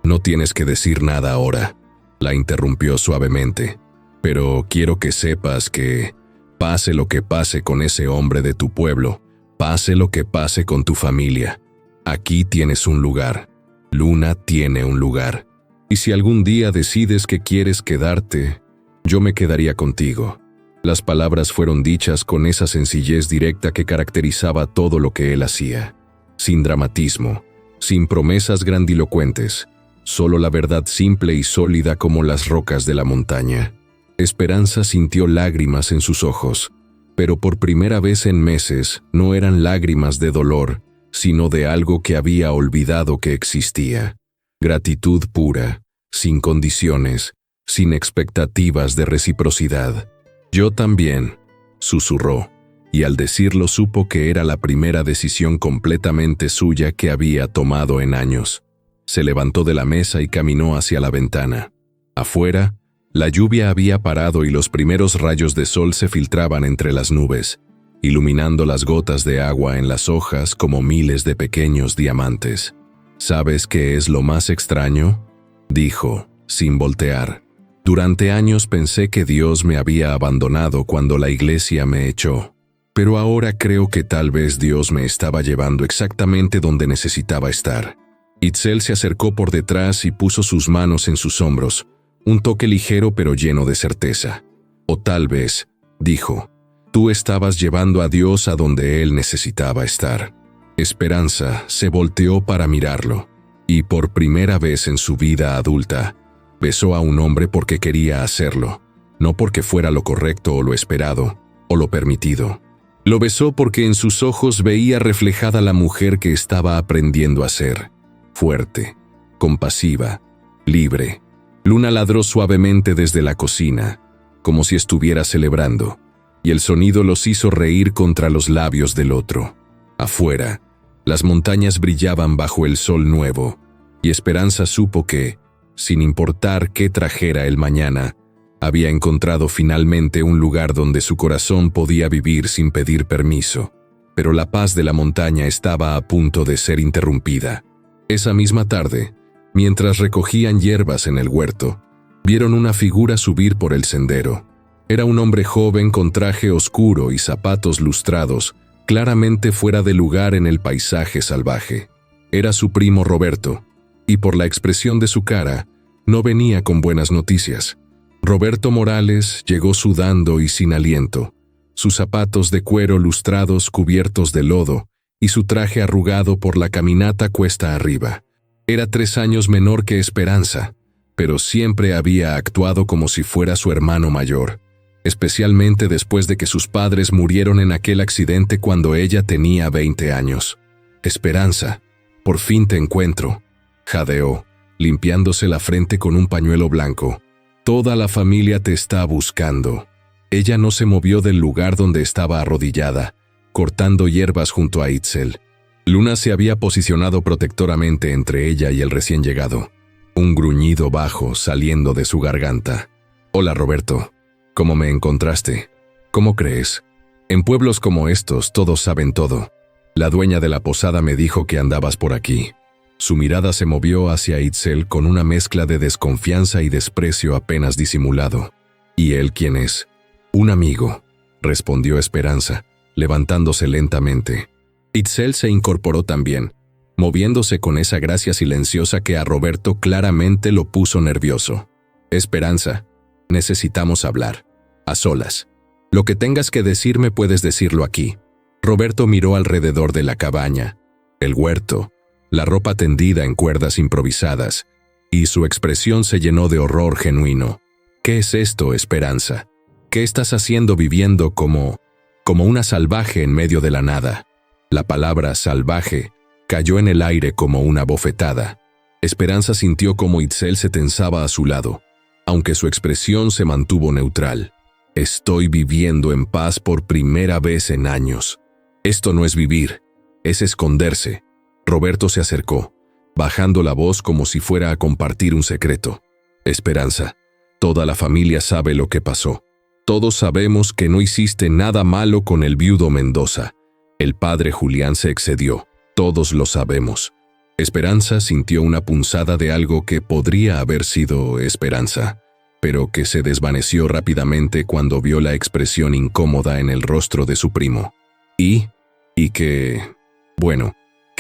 [SPEAKER 1] no tienes que decir nada ahora, la interrumpió suavemente, pero quiero que sepas que, pase lo que pase con ese hombre de tu pueblo, pase lo que pase con tu familia, aquí tienes un lugar. Luna tiene un lugar. Y si algún día decides que quieres quedarte, yo me quedaría contigo. Las palabras fueron dichas con esa sencillez directa que caracterizaba todo lo que él hacía. Sin dramatismo, sin promesas grandilocuentes, solo la verdad simple y sólida como las rocas de la montaña. Esperanza sintió lágrimas en sus ojos, pero por primera vez en meses no eran lágrimas de dolor, sino de algo que había olvidado que existía. Gratitud pura, sin condiciones, sin expectativas de reciprocidad. Yo también, susurró, y al decirlo supo que era la primera decisión completamente suya que había tomado en años. Se levantó de la mesa y caminó hacia la ventana. Afuera, la lluvia había parado y los primeros rayos de sol se filtraban entre las nubes, iluminando las gotas de agua en las hojas como miles de pequeños diamantes. ¿Sabes qué es lo más extraño?, dijo, sin voltear. Durante años pensé que Dios me había abandonado cuando la iglesia me echó. pero ahora creo que tal vez Dios me estaba llevando exactamente donde necesitaba estar. Itzel se acercó por detrás y puso sus manos en sus hombros, un toque ligero pero lleno de certeza. O tal vez, dijo, tú estabas llevando a Dios a donde Él necesitaba estar. Esperanza se volteó para mirarlo, y por primera vez en su vida adulta, besó a un hombre porque quería hacerlo, no porque fuera lo correcto o lo esperado, o lo permitido. Lo besó porque en sus ojos veía reflejada la mujer que estaba aprendiendo a ser, fuerte, compasiva, libre. Luna ladró suavemente desde la cocina, como si estuviera celebrando, y el sonido los hizo reír contra los labios del otro. Afuera, las montañas brillaban bajo el sol nuevo, y Esperanza supo que, sin importar qué trajera el mañana, había encontrado finalmente un lugar donde su corazón podía vivir sin pedir permiso. Pero la paz de la montaña estaba a punto de ser interrumpida. Esa misma tarde, mientras recogían hierbas en el huerto, vieron una figura subir por el sendero. Era un hombre joven con traje oscuro y zapatos lustrados, claramente fuera de lugar en el paisaje salvaje. Era su primo Roberto, y por la expresión de su cara, no venía con buenas noticias. Roberto Morales llegó sudando y sin aliento, sus zapatos de cuero lustrados cubiertos de lodo y su traje arrugado por la caminata cuesta arriba. Era 3 años menor que Esperanza, pero siempre había actuado como si fuera su hermano mayor, especialmente después de que sus padres murieron en aquel accidente cuando ella tenía 20 años. Esperanza, por fin te encuentro, jadeó, limpiándose la frente con un pañuelo blanco. Toda la familia te está buscando. Ella no se movió del lugar donde estaba arrodillada, cortando hierbas junto a Itzel. Luna se había posicionado protectoramente entre ella y el recién llegado. Un gruñido bajo saliendo de su garganta. Hola Roberto, ¿cómo me encontraste? ¿Cómo crees? En pueblos como estos todos saben todo. La dueña de la posada me dijo que andabas por aquí. Su mirada se movió hacia Itzel con una mezcla de desconfianza y desprecio apenas disimulado. ¿Y él quién es? Un amigo, respondió Esperanza, levantándose lentamente. Itzel se incorporó también, moviéndose con esa gracia silenciosa que a Roberto claramente lo puso nervioso. Esperanza, necesitamos hablar. A solas. Lo que tengas que decirme puedes decirlo aquí. Roberto miró alrededor de la cabaña, el huerto, la ropa tendida en cuerdas improvisadas, y su expresión se llenó de horror genuino. ¿Qué es esto, Esperanza? ¿Qué estás haciendo viviendo como una salvaje en medio de la nada? La palabra salvaje cayó en el aire como una bofetada. Esperanza sintió como Itzel se tensaba a su lado, aunque su expresión se mantuvo neutral. Estoy viviendo en paz por primera vez en años. Esto no es vivir, es esconderse. Roberto se acercó, bajando la voz como si fuera a compartir un secreto. Esperanza, toda la familia sabe lo que pasó. Todos sabemos que no hiciste nada malo con el viudo Mendoza. El padre Julián se excedió, todos lo sabemos. Esperanza sintió una punzada de algo que podría haber sido esperanza, pero que se desvaneció rápidamente cuando vio la expresión incómoda en el rostro de su primo. Y que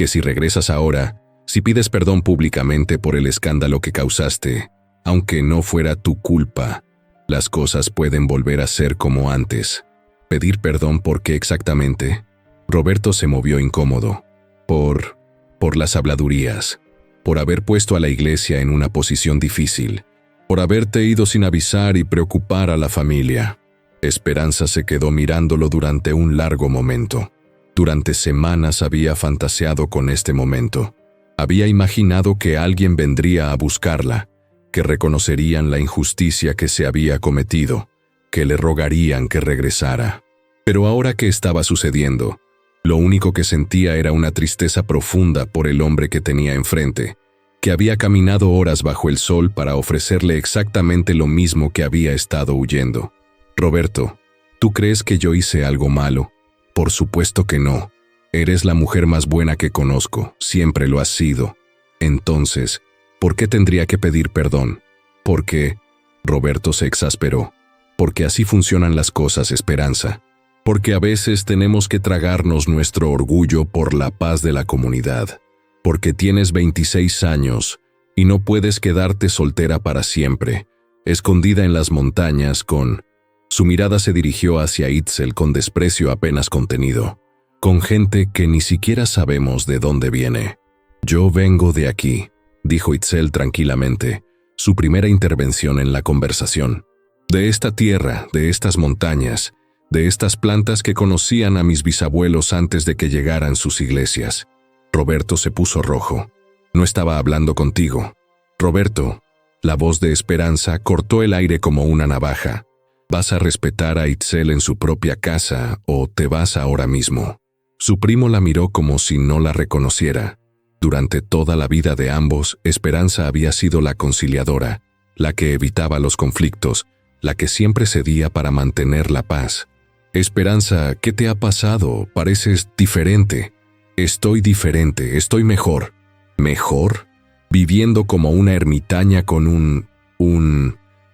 [SPEAKER 1] si regresas ahora, si pides perdón públicamente por el escándalo que causaste, aunque no fuera tu culpa, las cosas pueden volver a ser como antes. ¿Pedir perdón por qué exactamente? Roberto se movió incómodo. Por las habladurías, por haber puesto a la iglesia en una posición difícil, por haberte ido sin avisar y preocupar a la familia. Esperanza se quedó mirándolo durante un largo momento. Durante semanas había fantaseado con este momento. Había imaginado que alguien vendría a buscarla, que reconocerían la injusticia que se había cometido, que le rogarían que regresara. Pero ahora que estaba sucediendo, lo único que sentía era una tristeza profunda por el hombre que tenía enfrente, que había caminado horas bajo el sol para ofrecerle exactamente lo mismo que había estado huyendo. Roberto, ¿tú crees que yo hice algo malo? Por supuesto que no. Eres la mujer más buena que conozco, siempre lo has sido. Entonces, ¿por qué tendría que pedir perdón? Porque, Roberto se exasperó, porque así funcionan las cosas, Esperanza. porque a veces tenemos que tragarnos nuestro orgullo por la paz de la comunidad, porque tienes 26 años y no puedes quedarte soltera para siempre, escondida en las montañas con... Su mirada se dirigió hacia Itzel con desprecio apenas contenido, con gente que ni siquiera sabemos de dónde viene. Yo vengo de aquí, dijo Itzel tranquilamente, su primera intervención en la conversación. De esta tierra, de estas montañas, de estas plantas que conocían a mis bisabuelos antes de que llegaran sus iglesias. Roberto se puso rojo. No estaba hablando contigo. Roberto, la voz de Esperanza cortó el aire como una navaja. ¿Vas a respetar a Itzel en su propia casa o te vas ahora mismo? Su primo la miró como si no la reconociera. Durante toda la vida de ambos, Esperanza había sido la conciliadora, la que evitaba los conflictos, la que siempre cedía para mantener la paz. Esperanza, ¿qué te ha pasado? Pareces diferente. Estoy diferente, estoy mejor. ¿Mejor? Viviendo como una ermitaña con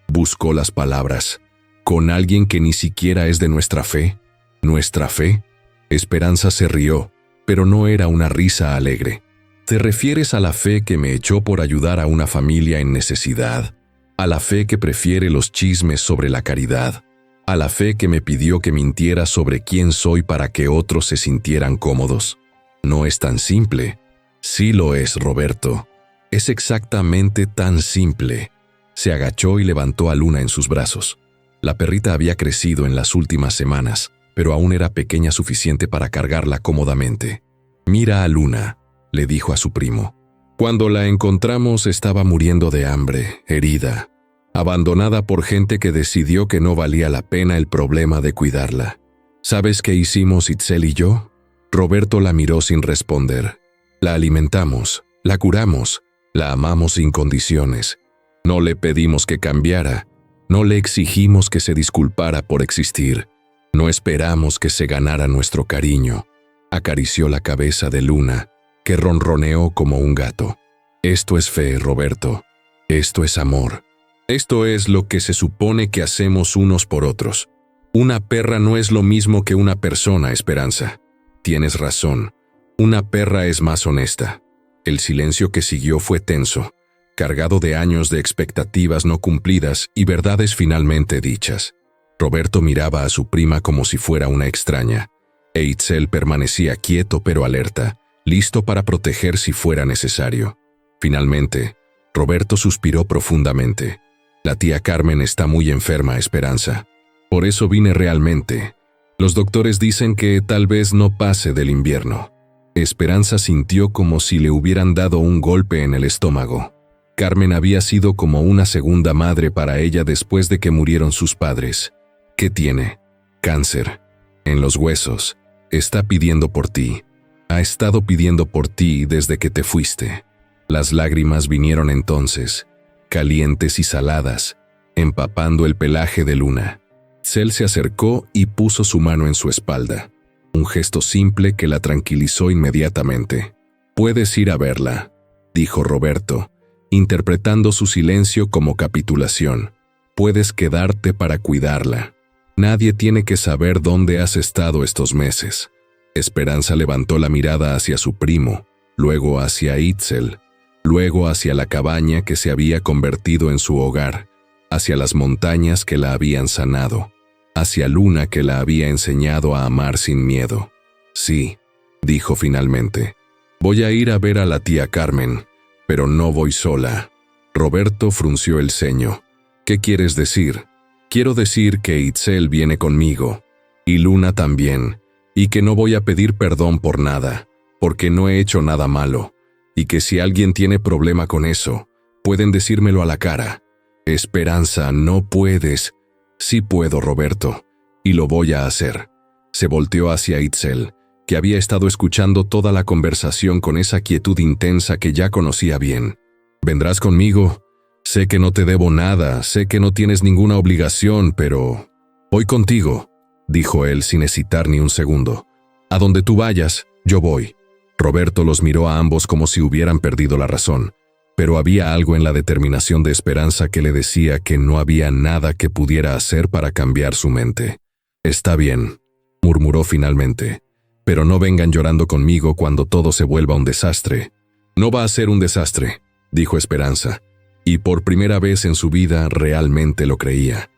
[SPEAKER 1] buscó las palabras. ¿Con alguien que ni siquiera es de nuestra fe? ¿Nuestra fe? Esperanza se rió, pero no era una risa alegre. ¿Te refieres a la fe que me echó por ayudar a una familia en necesidad? ¿A la fe que prefiere los chismes sobre la caridad? ¿A la fe que me pidió que mintiera sobre quién soy para que otros se sintieran cómodos? No es tan simple. Sí lo es, Roberto. Es exactamente tan simple. Se agachó y levantó a Luna en sus brazos. La perrita había crecido en las últimas semanas, pero aún era pequeña suficiente para cargarla cómodamente. «Mira a Luna», le dijo a su primo. Cuando la encontramos estaba muriendo de hambre, herida, abandonada por gente que decidió que no valía la pena el problema de cuidarla. ¿Sabes qué hicimos Itzel y yo? Roberto la miró sin responder. La alimentamos, la curamos, la amamos sin condiciones. No le pedimos que cambiara, no le exigimos que se disculpara por existir. No esperamos que se ganara nuestro cariño. Acarició la cabeza de Luna, que ronroneó como un gato. Esto es fe, Roberto. Esto es amor. Esto es lo que se supone que hacemos unos por otros. Una perra no es lo mismo que una persona, Esperanza. Tienes razón. Una perra es más honesta. El silencio que siguió fue tenso, cargado de años de expectativas no cumplidas y verdades finalmente dichas. Roberto miraba a su prima como si fuera una extraña, e Itzel permanecía quieto pero alerta, listo para proteger si fuera necesario. Finalmente, Roberto suspiró profundamente. La tía Carmen está muy enferma, Esperanza. Por eso vine realmente. Los doctores dicen que tal vez no pase del invierno. Esperanza sintió como si le hubieran dado un golpe en el estómago. Carmen había sido como una segunda madre para ella después de que murieron sus padres. ¿Qué tiene? Cáncer. En los huesos. Está pidiendo por ti. Ha estado pidiendo por ti desde que te fuiste. Las lágrimas vinieron entonces, calientes y saladas, empapando el pelaje de Luna. Cel se acercó y puso su mano en su espalda. Un gesto simple que la tranquilizó inmediatamente. «Puedes ir a verla», dijo Roberto, interpretando su silencio como capitulación. «Puedes quedarte para cuidarla. Nadie tiene que saber dónde has estado estos meses». Esperanza levantó la mirada hacia su primo, luego hacia Itzel, luego hacia la cabaña que se había convertido en su hogar, hacia las montañas que la habían sanado, hacia Luna que la había enseñado a amar sin miedo. «Sí», dijo finalmente, «voy a ir a ver a la tía Carmen, pero no voy sola». Roberto frunció el ceño. «¿Qué quieres decir?» «Quiero decir que Itzel viene conmigo, y Luna también, y que no voy a pedir perdón por nada, porque no he hecho nada malo, y que si alguien tiene problema con eso, pueden decírmelo a la cara». «Esperanza, no puedes». «Sí puedo, Roberto, y lo voy a hacer». Se volteó hacia Itzel, que había estado escuchando toda la conversación con esa quietud intensa que ya conocía bien. «¿Vendrás conmigo? Sé que no te debo nada, sé que no tienes ninguna obligación, pero... voy contigo», dijo él sin hesitar ni un segundo. «A donde tú vayas, yo voy». Roberto los miró a ambos como si hubieran perdido la razón, pero había algo en la determinación de Esperanza que le decía que no había nada que pudiera hacer para cambiar su mente. «Está bien», murmuró finalmente. Pero no vengan llorando conmigo cuando todo se vuelva un desastre. No va a ser un desastre, dijo Esperanza, y por primera vez en su vida realmente lo creía.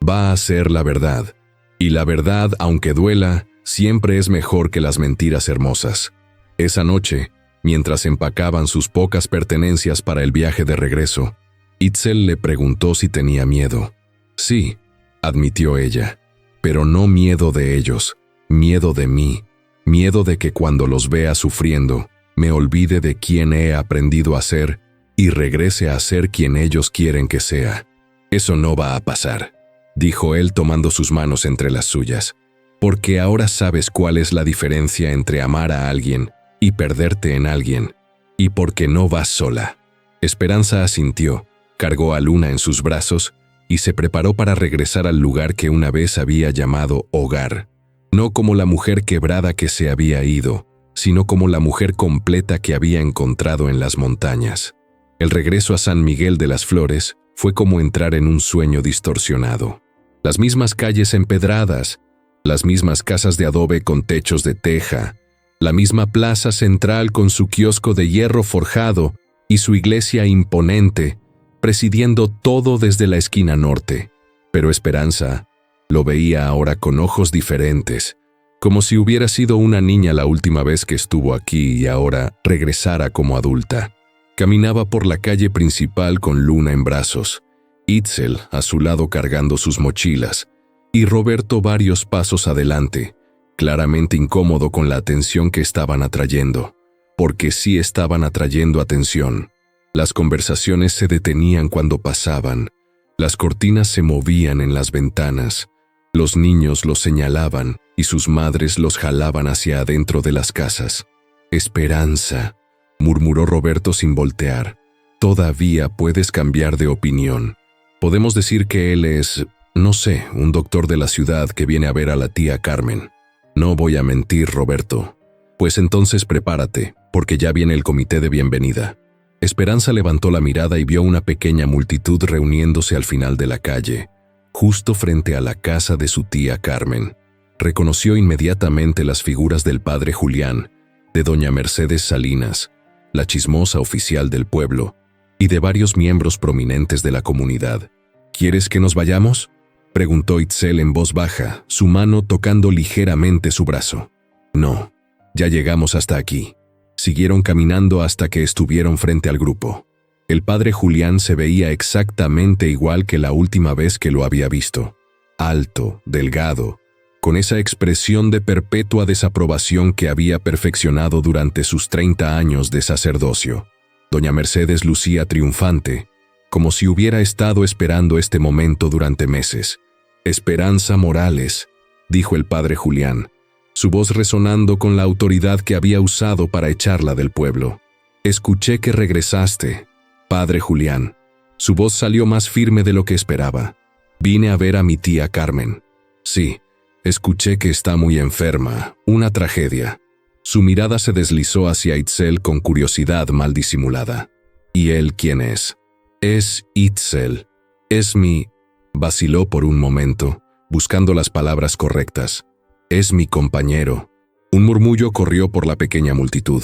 [SPEAKER 1] Va a ser la verdad, y la verdad, aunque duela, siempre es mejor que las mentiras hermosas. Esa noche, mientras empacaban sus pocas pertenencias para el viaje de regreso, Itzel le preguntó si tenía miedo. Sí, admitió ella, pero no miedo de ellos, miedo de mí, miedo de que cuando los vea sufriendo, me olvide de quién he aprendido a ser y regrese a ser quien ellos quieren que sea. Eso no va a pasar, dijo él tomando sus manos entre las suyas, porque ahora sabes cuál es la diferencia entre amar a alguien y perderte en alguien, y porque no vas sola. Esperanza asintió, cargó a Luna en sus brazos y se preparó para regresar al lugar que una vez había llamado hogar, no como la mujer quebrada que se había ido, sino como la mujer completa que había encontrado en las montañas. El regreso a San Miguel de las Flores fue como entrar en un sueño distorsionado. Las mismas calles empedradas, las mismas casas de adobe con techos de teja, la misma plaza central con su kiosco de hierro forjado y su iglesia imponente, presidiendo todo desde la esquina norte. Pero Esperanza lo veía ahora con ojos diferentes, como si hubiera sido una niña la última vez que estuvo aquí y ahora regresara como adulta. Caminaba por la calle principal con Luna en brazos, Itzel a su lado cargando sus mochilas, y Roberto varios pasos adelante, claramente incómodo con la atención que estaban atrayendo, porque sí estaban atrayendo atención. Las conversaciones se detenían cuando pasaban, las cortinas se movían en las ventanas, los niños los señalaban y sus madres los jalaban hacia adentro de las casas. Esperanza, murmuró Roberto sin voltear. Todavía puedes cambiar de opinión. Podemos decir que él es, no sé, un doctor de la ciudad que viene a ver a la tía Carmen. No voy a mentir, Roberto. Pues entonces prepárate, porque ya viene el comité de bienvenida. Esperanza levantó la mirada y vio una pequeña multitud reuniéndose al final de la calle, justo frente a la casa de su tía Carmen. Reconoció inmediatamente las figuras del padre Julián, de doña Mercedes Salinas, la chismosa oficial del pueblo, y de varios miembros prominentes de la comunidad. ¿Quieres que nos vayamos?, preguntó Itzel en voz baja, su mano tocando ligeramente su brazo. No, ya llegamos hasta aquí. Siguieron caminando hasta que estuvieron frente al grupo. El padre Julián se veía exactamente igual que la última vez que lo había visto. Alto, delgado, con esa expresión de perpetua desaprobación que había perfeccionado durante sus 30 años de sacerdocio. Doña Mercedes lucía triunfante, como si hubiera estado esperando este momento durante meses. «Esperanza Morales», dijo el padre Julián, su voz resonando con la autoridad que había usado para echarla del pueblo. «Escuché que regresaste, padre Julián». Su voz salió más firme de lo que esperaba. «Vine a ver a mi tía Carmen. Sí, escuché que está muy enferma, una tragedia». Su mirada se deslizó hacia Itzel con curiosidad mal disimulada. «¿Y él quién es?» «Es Itzel. Es mi...» Vaciló por un momento, buscando las palabras correctas. «Es mi compañero». Un murmullo corrió por la pequeña multitud.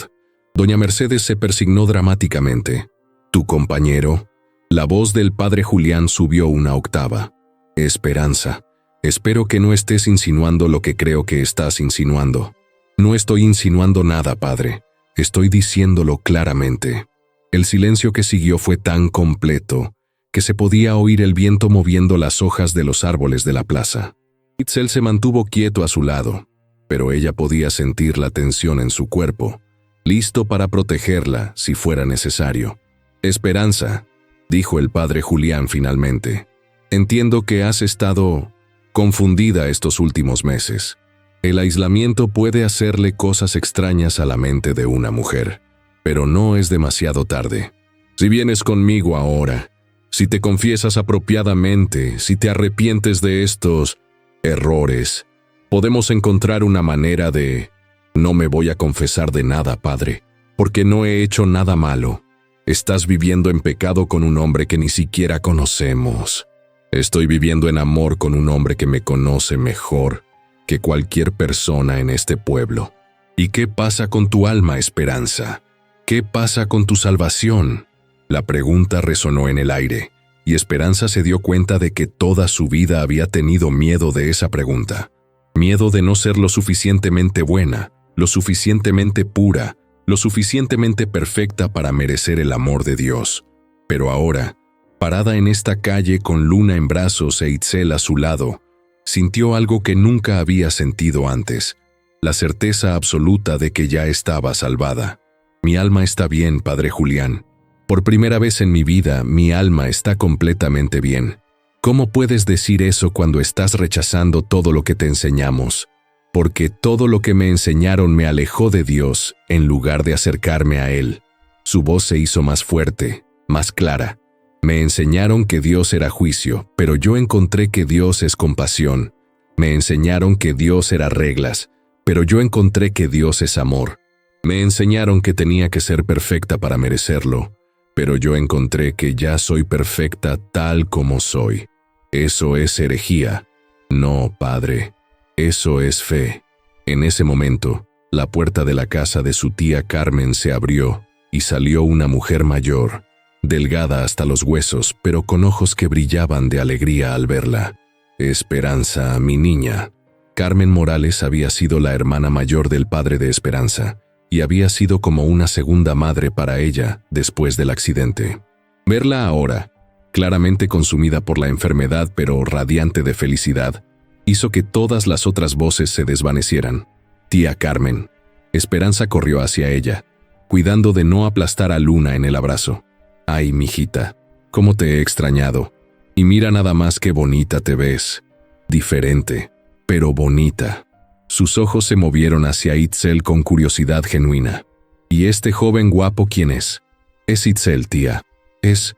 [SPEAKER 1] Doña Mercedes se persignó dramáticamente. «¿Tu compañero?» La voz del padre Julián subió una octava. «Esperanza, espero que no estés insinuando lo que creo que estás insinuando». «No estoy insinuando nada, padre. Estoy diciéndolo claramente». El silencio que siguió fue tan completo que se podía oír el viento moviendo las hojas de los árboles de la plaza. Itzel se mantuvo quieto a su lado, pero ella podía sentir la tensión en su cuerpo, listo para protegerla si fuera necesario. «Esperanza», dijo el padre Julián finalmente, «entiendo que has estado confundida estos últimos meses. El aislamiento puede hacerle cosas extrañas a la mente de una mujer, pero no es demasiado tarde. Si vienes conmigo ahora, si te confiesas apropiadamente, si te arrepientes de estos errores, podemos encontrar una manera de... No me voy a confesar de nada, padre, porque no he hecho nada malo. Estás viviendo en pecado con un hombre que ni siquiera conocemos. Estoy viviendo en amor con un hombre que me conoce mejor que cualquier persona en este pueblo. ¿Y qué pasa con tu alma, Esperanza? ¿Qué pasa con tu salvación? La pregunta resonó en el aire, y Esperanza se dio cuenta de que toda su vida había tenido miedo de esa pregunta. Miedo de no ser lo suficientemente buena, lo suficientemente pura, lo suficientemente perfecta para merecer el amor de Dios. Pero ahora, parada en esta calle con Luna en brazos e Itzel a su lado, sintió algo que nunca había sentido antes, la certeza absoluta de que ya estaba salvada. Mi alma está bien, Padre Julián. Por primera vez en mi vida, mi alma está completamente bien. ¿Cómo puedes decir eso cuando estás rechazando todo lo que te enseñamos? Porque todo lo que me enseñaron me alejó de Dios en lugar de acercarme a Él. Su voz se hizo más fuerte, más clara. Me enseñaron que Dios era juicio, pero yo encontré que Dios es compasión. Me enseñaron que Dios era reglas, pero yo encontré que Dios es amor. Me enseñaron que tenía que ser perfecta para merecerlo, pero yo encontré que ya soy perfecta tal como soy. Eso es herejía. No, Padre. Eso es fe. En ese momento, la puerta de la casa de su tía Carmen se abrió y salió una mujer mayor, delgada hasta los huesos, pero con ojos que brillaban de alegría al verla. Esperanza, mi niña. Carmen Morales había sido la hermana mayor del padre de Esperanza y había sido como una segunda madre para ella después del accidente. Verla ahora, claramente consumida por la enfermedad pero radiante de felicidad, hizo que todas las otras voces se desvanecieran. Tía Carmen. Esperanza corrió hacia ella, cuidando de no aplastar a Luna en el abrazo. Ay, mijita, cómo te he extrañado. Y mira nada más qué bonita te ves. Diferente, pero bonita. Sus ojos se movieron hacia Itzel con curiosidad genuina. ¿Y este joven guapo quién es? Es Itzel, tía. Es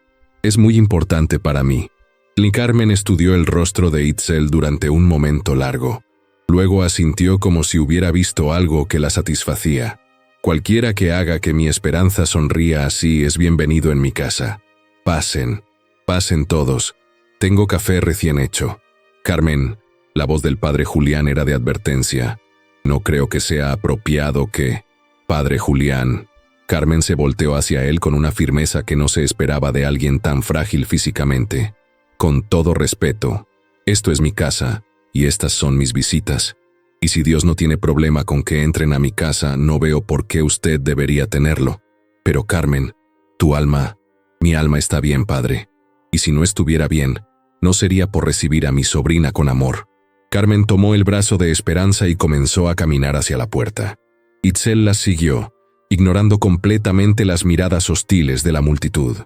[SPEAKER 1] muy importante para mí. Carmen estudió el rostro de Itzel durante un momento largo. Luego asintió como si hubiera visto algo que la satisfacía. Cualquiera que haga que mi Esperanza sonría así es bienvenido en mi casa. Pasen, pasen todos. Tengo café recién hecho. Carmen, la voz del padre Julián era de advertencia. No creo que sea apropiado que... Padre Julián. Carmen se volteó hacia él con una firmeza que no se esperaba de alguien tan frágil físicamente. Con todo respeto, esto es mi casa y estas son mis visitas. Y si Dios no tiene problema con que entren a mi casa, no veo por qué usted debería tenerlo. Pero Carmen, mi alma está bien, padre. Y si no estuviera bien, no sería por recibir a mi sobrina con amor. Carmen tomó el brazo de Esperanza y comenzó a caminar hacia la puerta. Itzel las siguió, ignorando completamente las miradas hostiles de la multitud.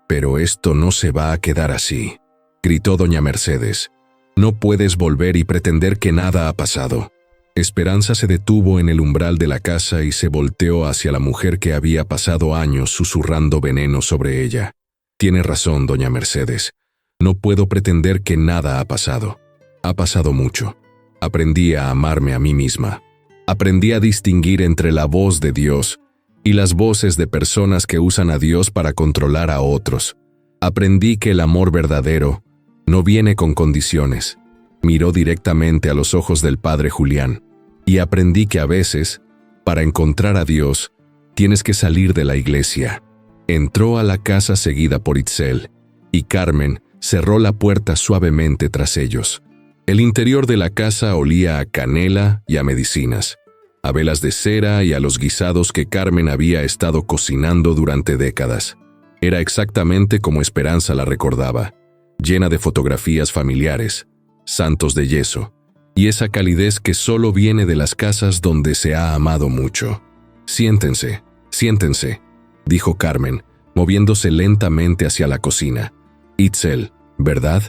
[SPEAKER 1] Pero esto no se va a quedar así, gritó doña Mercedes. No puedes volver y pretender que nada ha pasado. Esperanza se detuvo en el umbral de la casa y se volteó hacia la mujer que había pasado años susurrando veneno sobre ella. Tiene razón, doña Mercedes. No puedo pretender que nada ha pasado. Ha pasado mucho. Aprendí a amarme a mí misma. Aprendí a distinguir entre la voz de Dios y las voces de personas que usan a Dios para controlar a otros. Aprendí que el amor verdadero no viene con condiciones. Miró directamente a los ojos del padre Julián y aprendí que a veces, para encontrar a Dios, tienes que salir de la iglesia. Entró a la casa seguida por Itzel y Carmen cerró la puerta suavemente tras ellos. El interior de la casa olía a canela y a medicinas, a velas de cera y a los guisados que Carmen había estado cocinando durante décadas. Era exactamente como Esperanza la recordaba, llena de fotografías familiares, santos de yeso, y esa calidez que solo viene de las casas donde se ha amado mucho. Siéntense, siéntense, dijo Carmen, moviéndose lentamente hacia la cocina. Itzel, ¿verdad?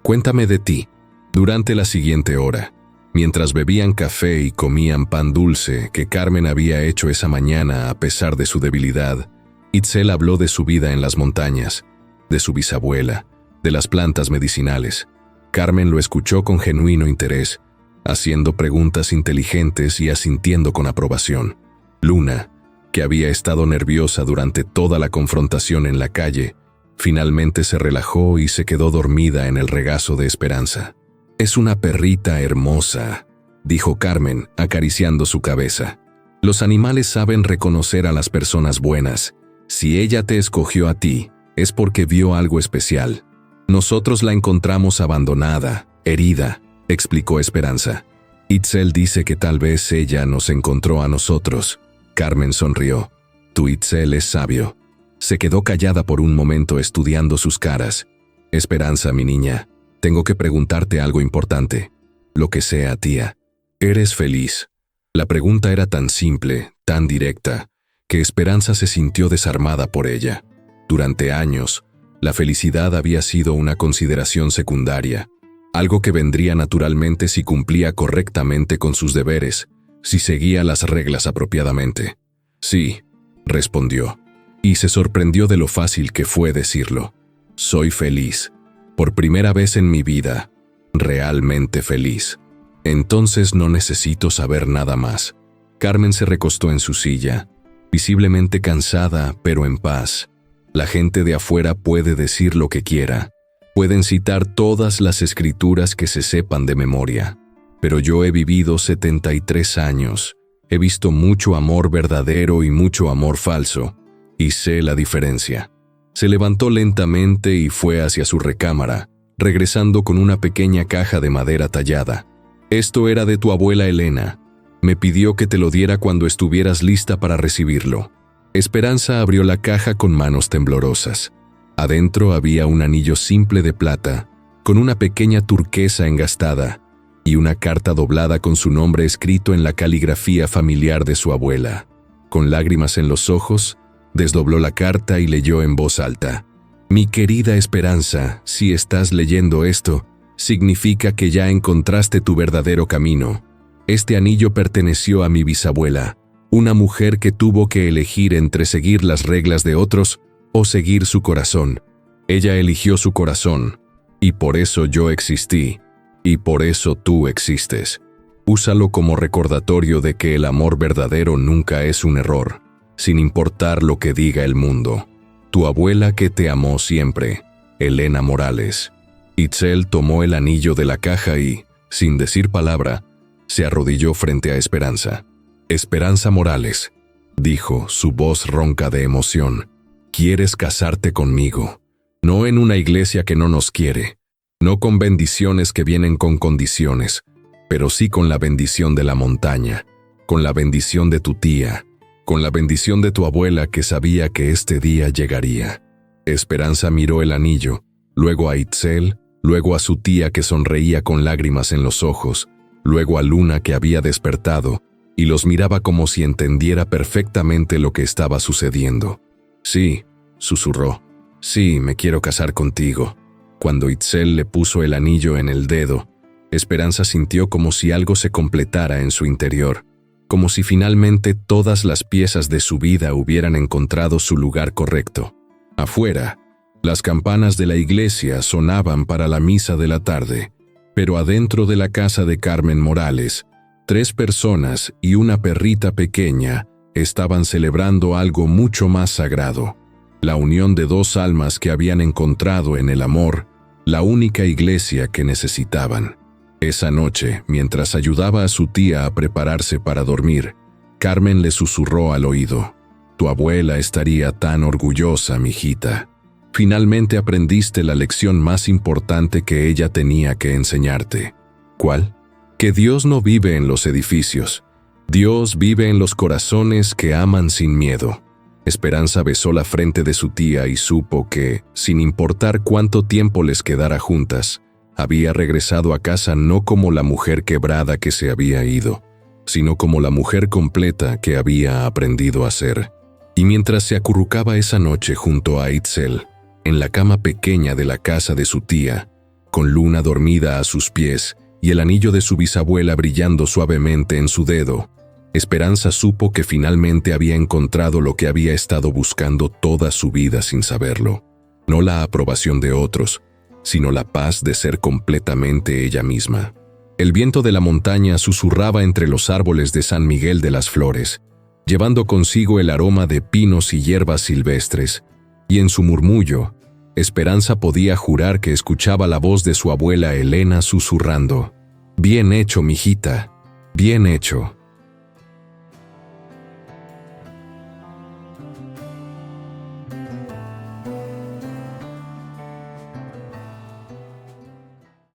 [SPEAKER 1] Cuéntame de ti. Durante la siguiente hora, mientras bebían café y comían pan dulce que Carmen había hecho esa mañana a pesar de su debilidad, Itzel habló de su vida en las montañas, de su bisabuela, de las plantas medicinales. Carmen lo escuchó con genuino interés, haciendo preguntas inteligentes y asintiendo con aprobación. Luna, que había estado nerviosa durante toda la confrontación en la calle, finalmente se relajó y se quedó dormida en el regazo de Esperanza. Es una perrita hermosa, dijo Carmen, acariciando su cabeza. Los animales saben reconocer a las personas buenas. Si ella te escogió a ti, es porque vio algo especial. Nosotros la encontramos abandonada, herida, explicó Esperanza. Itzel dice que tal vez ella nos encontró a nosotros. Carmen sonrió. Tu Itzel es sabio. Se quedó callada por un momento estudiando sus caras. Esperanza, mi niña, tengo que preguntarte algo importante. Lo que sea, tía. ¿Eres feliz? La pregunta era tan simple, tan directa, que Esperanza se sintió desarmada por ella. Durante años, la felicidad había sido una consideración secundaria, algo que vendría naturalmente si cumplía correctamente con sus deberes, si seguía las reglas apropiadamente. Sí, respondió, y se sorprendió de lo fácil que fue decirlo. Soy feliz. Por primera vez en mi vida, realmente feliz. Entonces no necesito saber nada más. Carmen se recostó en su silla, visiblemente cansada, pero en paz. La gente de afuera puede decir lo que quiera. Pueden citar todas las escrituras que se sepan de memoria. Pero yo he vivido 73 años. He visto mucho amor verdadero y mucho amor falso, y sé la diferencia. Se levantó lentamente y fue hacia su recámara, regresando con una pequeña caja de madera tallada. Esto era de tu abuela Elena. Me pidió que te lo diera cuando estuvieras lista para recibirlo. Esperanza abrió la caja con manos temblorosas. Adentro había un anillo simple de plata, con una pequeña turquesa engastada, y una carta doblada con su nombre escrito en la caligrafía familiar de su abuela. Con lágrimas en los ojos, desdobló la carta y leyó en voz alta. Mi querida Esperanza, si estás leyendo esto, significa que ya encontraste tu verdadero camino. Este anillo perteneció a mi bisabuela, una mujer que tuvo que elegir entre seguir las reglas de otros o seguir su corazón. Ella eligió su corazón, y por eso yo existí, y por eso tú existes. Úsalo como recordatorio de que el amor verdadero nunca es un error, sin importar lo que diga el mundo. Tu abuela que te amó siempre, Elena Morales. Itzel tomó el anillo de la caja y, sin decir palabra, se arrodilló frente a Esperanza. Esperanza Morales, dijo, su voz ronca de emoción. ¿Quieres casarte conmigo? No en una iglesia que no nos quiere, no con bendiciones que vienen con condiciones, pero sí con la bendición de la montaña, con la bendición de tu tía, con la bendición de tu abuela que sabía que este día llegaría. Esperanza miró el anillo, luego a Itzel, luego a su tía que sonreía con lágrimas en los ojos, luego a Luna que había despertado, y los miraba como si entendiera perfectamente lo que estaba sucediendo. Sí, susurró. Sí, me quiero casar contigo. Cuando Itzel le puso el anillo en el dedo, Esperanza sintió como si algo se completara en su interior, como si finalmente todas las piezas de su vida hubieran encontrado su lugar correcto. Afuera, las campanas de la iglesia sonaban para la misa de la tarde, pero adentro de la casa de Carmen Morales, 3 personas y una perrita pequeña estaban celebrando algo mucho más sagrado, la unión de 2 almas que habían encontrado en el amor la única iglesia que necesitaban. Esa noche, mientras ayudaba a su tía a prepararse para dormir, Carmen le susurró al oído: «Tu abuela estaría tan orgullosa, mijita. Finalmente aprendiste la lección más importante que ella tenía que enseñarte». ¿Cuál? Que Dios no vive en los edificios. Dios vive en los corazones que aman sin miedo. Esperanza besó la frente de su tía y supo que, sin importar cuánto tiempo les quedara juntas, había regresado a casa no como la mujer quebrada que se había ido, sino como la mujer completa que había aprendido a ser. Y mientras se acurrucaba esa noche junto a Itzel, en la cama pequeña de la casa de su tía, con Luna dormida a sus pies y el anillo de su bisabuela brillando suavemente en su dedo, Esperanza supo que finalmente había encontrado lo que había estado buscando toda su vida sin saberlo. No la aprobación de otros, sino la paz de ser completamente ella misma. El viento de la montaña susurraba entre los árboles de San Miguel de las Flores, llevando consigo el aroma de pinos y hierbas silvestres, y en su murmullo, Esperanza podía jurar que escuchaba la voz de su abuela Elena susurrando: «Bien hecho, mijita. Bien hecho.